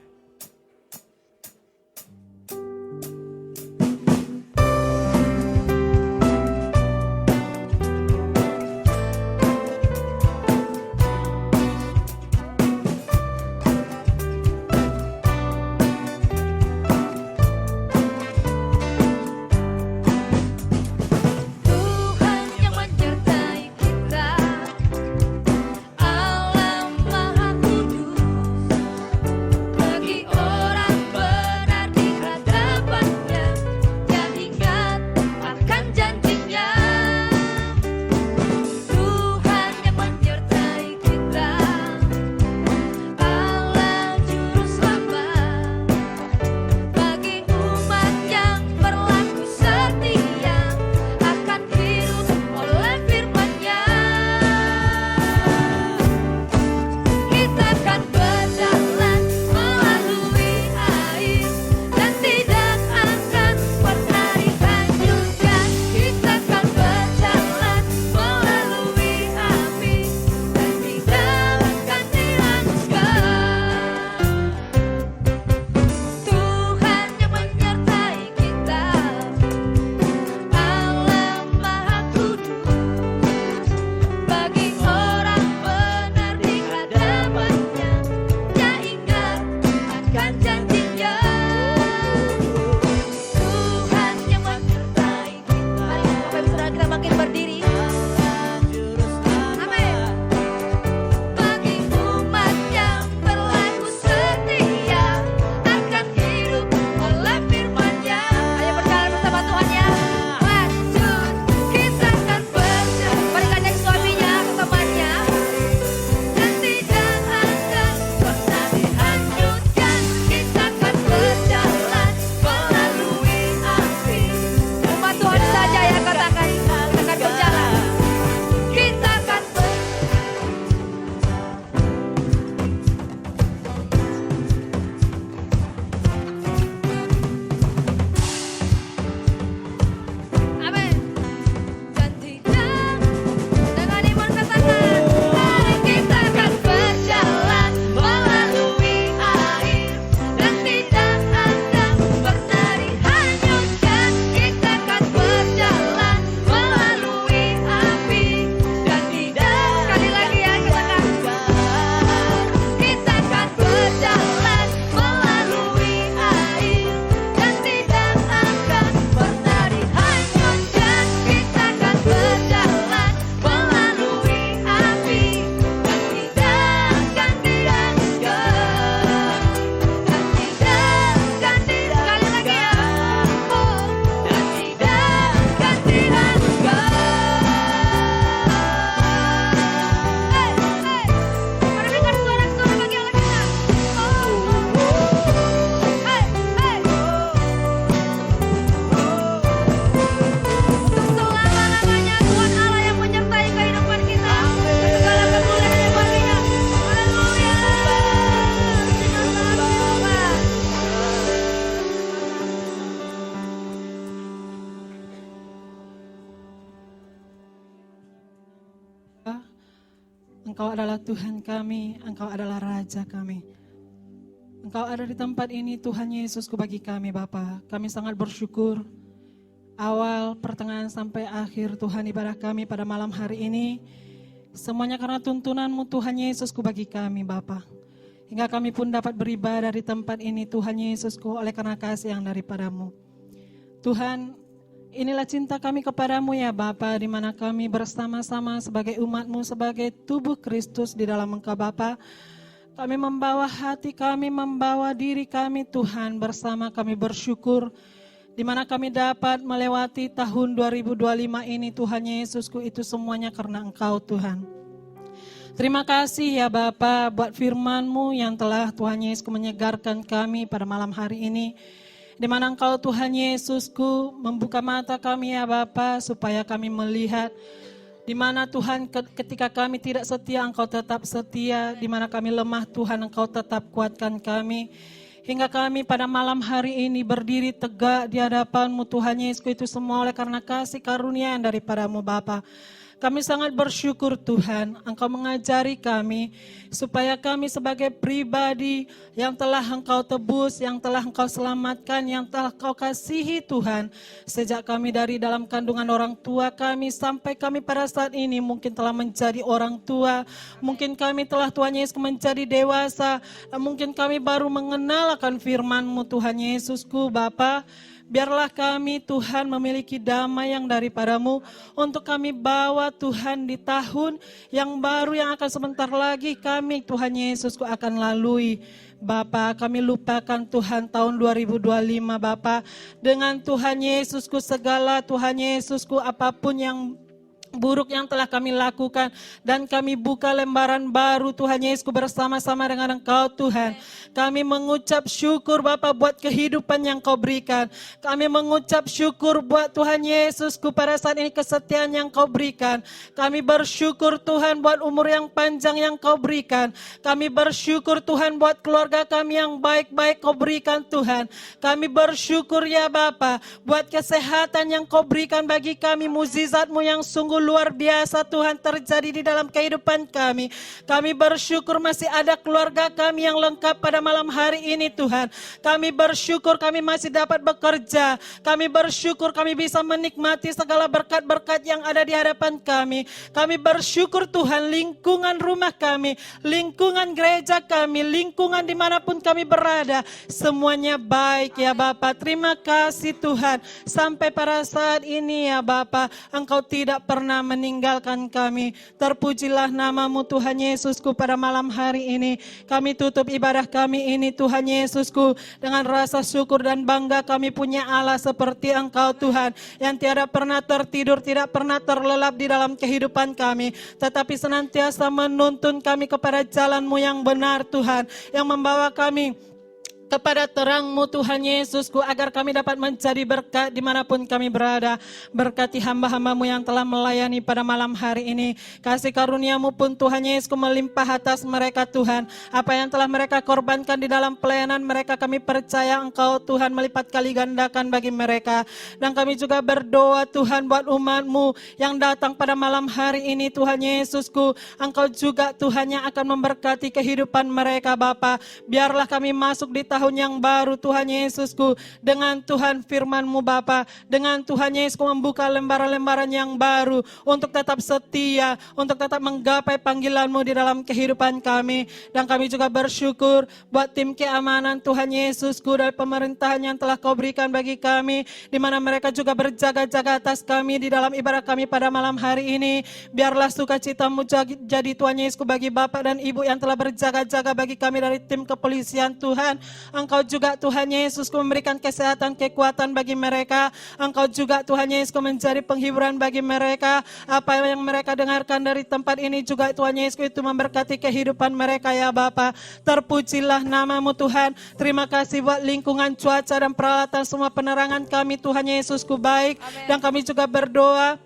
Engkau adalah Tuhan kami, Engkau adalah Raja kami. Engkau ada di tempat ini Tuhan Yesusku bagi kami Bapa. Kami sangat bersyukur awal, pertengahan sampai akhir Tuhan ibadah kami pada malam hari ini. Semuanya karena tuntunan-Mu Tuhan Yesusku bagi kami Bapa. Hingga kami pun dapat beribadah di tempat ini Tuhan Yesusku oleh karena kasih yang daripada-Mu. Tuhan, inilah cinta kami kepadamu ya Bapa, di mana kami bersama-sama sebagai umat-Mu, sebagai tubuh Kristus di dalam Engkau Bapa. Kami membawa hati kami, membawa diri kami Tuhan, bersama kami bersyukur, di mana kami dapat melewati tahun 2025 ini Tuhan Yesusku, itu semuanya karena Engkau Tuhan. Terima kasih ya Bapa buat firman-Mu yang telah Tuhan Yesus menyegarkan kami pada malam hari ini. Di mana Engkau Tuhan Yesusku membuka mata kami ya Bapa supaya kami melihat di mana Tuhan ketika kami tidak setia Engkau tetap setia, di mana kami lemah Tuhan Engkau tetap kuatkan kami. Hingga kami pada malam hari ini berdiri tegak di hadapan-Mu Tuhan Yesusku, itu semua oleh karena kasih karunia yang daripada-Mu Bapa. Kami sangat bersyukur Tuhan, Engkau mengajari kami supaya kami sebagai pribadi yang telah Engkau tebus, yang telah Engkau selamatkan, yang telah Engkau kasihi Tuhan. Sejak kami dari dalam kandungan orang tua kami sampai kami pada saat ini mungkin telah menjadi orang tua, mungkin kami telah Tuhan Yesus menjadi dewasa, mungkin kami baru mengenal akan firman-Mu Tuhan Yesusku Bapa. Biarlah kami Tuhan memiliki damai yang daripada-Mu untuk kami bawa Tuhan di tahun yang baru yang akan sebentar lagi kami Tuhan Yesusku akan lalui. Bapa, kami lupakan Tuhan tahun 2025 Bapa. Dengan Tuhan Yesusku segala Tuhan Yesusku apapun yang buruk yang telah kami lakukan, dan kami buka lembaran baru Tuhan Yesusku bersama-sama dengan Engkau Tuhan. Kami mengucap syukur Bapa buat kehidupan yang Kau berikan. Kami mengucap syukur buat Tuhan Yesusku pada saat ini kesetiaan yang Kau berikan. Kami bersyukur Tuhan buat umur yang panjang yang Kau berikan. Kami bersyukur Tuhan buat keluarga kami yang baik-baik Kau berikan Tuhan. Kami bersyukur ya Bapa buat kesehatan yang Kau berikan bagi kami, mukjizat-Mu yang sungguh luar biasa Tuhan terjadi di dalam kehidupan kami. Kami bersyukur masih ada keluarga kami yang lengkap pada malam hari ini Tuhan. Kami bersyukur kami masih dapat bekerja. Kami bersyukur kami bisa menikmati segala berkat-berkat yang ada di hadapan kami. Kami bersyukur Tuhan lingkungan rumah kami, lingkungan gereja kami, lingkungan dimanapun kami berada, semuanya baik ya Bapa. Terima kasih Tuhan. Sampai pada saat ini ya Bapa, Engkau tidak pernah meninggalkan kami. Terpujilah nama-Mu Tuhan Yesusku pada malam hari ini. Kami tutup ibadah kami ini Tuhan Yesusku dengan rasa syukur dan bangga kami punya Allah seperti Engkau Tuhan, yang tiada pernah tertidur, tidak pernah terlelap di dalam kehidupan kami, tetapi senantiasa menuntun kami kepada jalan-Mu yang benar Tuhan, yang membawa kami kepada terang-Mu Tuhan Yesusku, agar kami dapat menjadi berkat dimanapun kami berada. Berkati hamba-hamba-Mu yang telah melayani pada malam hari ini. Kasih karunia-Mu pun Tuhan Yesusku melimpah atas mereka Tuhan. Apa yang telah mereka korbankan di dalam pelayanan mereka, kami percaya Engkau Tuhan melipat kali gandakan bagi mereka. Dan kami juga berdoa Tuhan buat umat-Mu yang datang pada malam hari ini Tuhan Yesusku. Engkau juga Tuhan yang akan memberkati kehidupan mereka Bapa. Biarlah kami masuk di tahun yang baru Tuhan Yesusku, dengan Tuhan firman-Mu Bapa, dengan Tuhan Yesusku membuka lembaran-lembaran yang baru untuk tetap setia, untuk tetap menggapai panggilan-Mu di dalam kehidupan kami. Dan kami juga bersyukur buat tim keamanan Tuhan Yesusku dari pemerintahan yang telah Kau berikan bagi kami, di mana mereka juga berjaga-jaga atas kami di dalam ibadah kami pada malam hari ini. Biarlah sukacita-Mu jadi Tuhan Yesusku bagi Bapak dan Ibu yang telah berjaga-jaga bagi kami dari tim kepolisian Tuhan. Engkau juga Tuhan Yesus memberikan kesehatan, kekuatan bagi mereka. Engkau juga Tuhan Yesus menjadi penghiburan bagi mereka. Apa yang mereka dengarkan dari tempat ini juga Tuhan Yesus itu memberkati kehidupan mereka ya Bapa. Terpujilah nama-Mu Tuhan. Terima kasih buat lingkungan, cuaca dan peralatan semua penerangan kami Tuhan Yesusku baik. Dan kami juga berdoa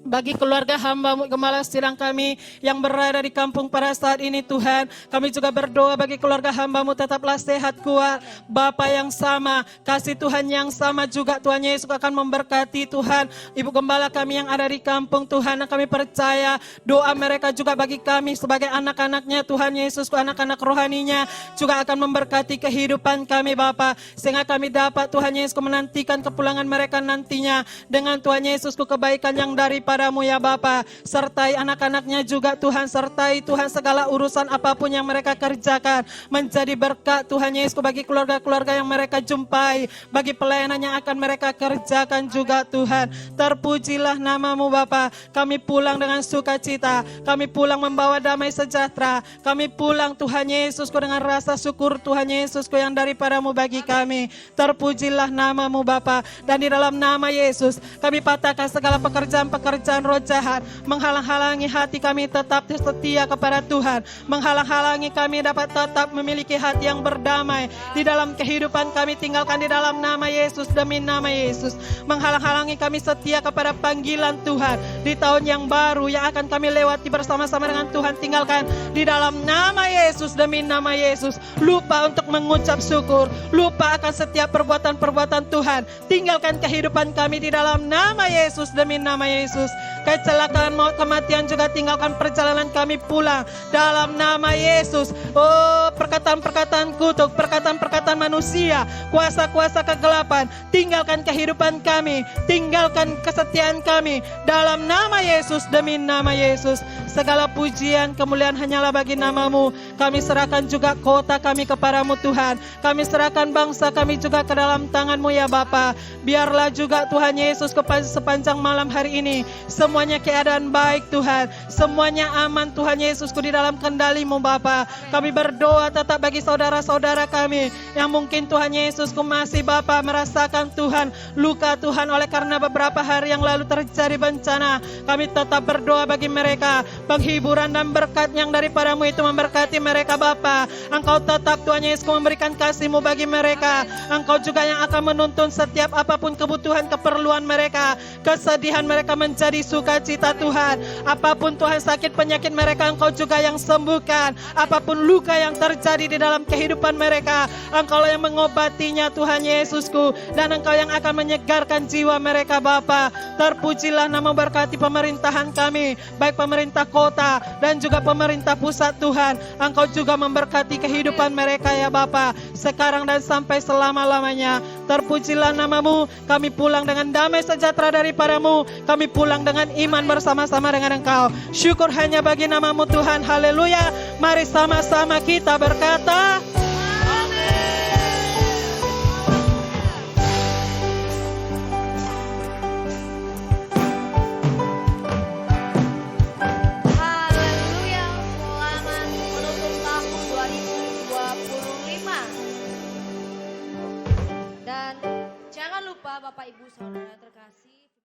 bagi keluarga hamba-Mu Gembala Sidang kami yang berada di kampung pada saat ini Tuhan. Kami juga berdoa bagi keluarga hamba-Mu tetaplah sehat kuat. Bapa yang sama, kasih Tuhan yang sama juga Tuhan Yesus akan memberkati Tuhan. Ibu Gembala kami yang ada di kampung Tuhan, kami percaya doa mereka juga bagi kami sebagai anak-anaknya Tuhan Yesus, anak-anak rohaninya juga akan memberkati kehidupan kami Bapa. Sehingga kami dapat Tuhan Yesus menantikan kepulangan mereka nantinya dengan Tuhan Yesus kebaikan yang daripadamu ya Bapa. Sertai anak-anaknya juga Tuhan, sertai Tuhan segala urusan apapun yang mereka kerjakan. Menjadi berkat Tuhan Yesus bagi keluarga-keluarga yang mereka jumpai, bagi pelayanan yang akan mereka kerjakan juga Tuhan. Terpujilah namamu Bapa. Kami pulang dengan sukacita, kami pulang membawa damai sejahtera, kami pulang Tuhan Yesusku dengan rasa syukur Tuhan Yesusku yang daripadamu bagi kami. Terpujilah namamu Bapa. Dan di dalam nama Yesus kami patahkan segala pekerjaan-pekerjaan roh jahat, menghalang-halangi hati kami tetap setia kepada Tuhan, menghalang-halangi kami dapat tetap memiliki hati yang berdamai di dalam kehidupan kami. Tinggalkan di dalam nama Yesus, demi nama Yesus. Menghalang-halangi kami setia kepada panggilan Tuhan di tahun yang baru yang akan kami lewati bersama-sama dengan Tuhan. Tinggalkan di dalam nama Yesus, demi nama Yesus. Lupa untuk mengucap syukur, lupa akan setiap perbuatan-perbuatan Tuhan. Tinggalkan kehidupan kami di dalam nama Yesus, demi nama Yesus. Kecelakaan, maut, kematian juga tinggalkan perjalanan kami pulang dalam nama Yesus. Oh, perkataan-perkataan kutuk, perkataan-perkataan manusia, kuasa-kuasa kegelapan, tinggalkan kehidupan kami, tinggalkan kesetiaan kami dalam nama Yesus, demi nama Yesus. Segala pujian, kemuliaan hanyalah bagi namamu. Kami serahkan juga kota kami kepadamu Tuhan. Kami serahkan bangsa kami juga ke dalam tanganmu ya Bapa. Biarlah juga Tuhan Yesus sepanjang malam hari ini semuanya keadaan baik Tuhan, semuanya aman Tuhan Yesusku di dalam kendalimu Bapa. Kami berdoa tetap bagi saudara-saudara kami yang mungkin Tuhan Yesusku masih Bapa merasakan Tuhan luka Tuhan oleh karena beberapa hari yang lalu terjadi bencana. Kami tetap berdoa bagi mereka, penghiburan dan berkat yang daripadamu itu memberkati mereka Bapa. Engkau tetap Tuhan Yesus memberikan kasih-Mu bagi mereka. Engkau juga yang akan menuntun setiap apapun kebutuhan keperluan mereka, kesedihan mereka menjadi sukacita Tuhan. Apapun Tuhan sakit penyakit mereka Engkau juga yang sembuhkan. Apapun luka yang terjadi di dalam kehidupan mereka Engkau yang mengobatinya Tuhan Yesusku. Dan Engkau yang akan menyegarkan jiwa mereka Bapa. Terpujilah nama berkati pemerintahan kami, baik pemerintah kota dan juga pemerintah pusat Tuhan. Engkau juga memberkati kehidupan mereka ya Bapa, sekarang dan sampai selama-lamanya. Terpujilah namamu. Kami pulang dengan damai sejahtera daripadamu. Kami pulang dengan iman bersama-sama dengan Engkau. Syukur hanya bagi namamu Tuhan. Haleluya. Mari sama-sama kita berkata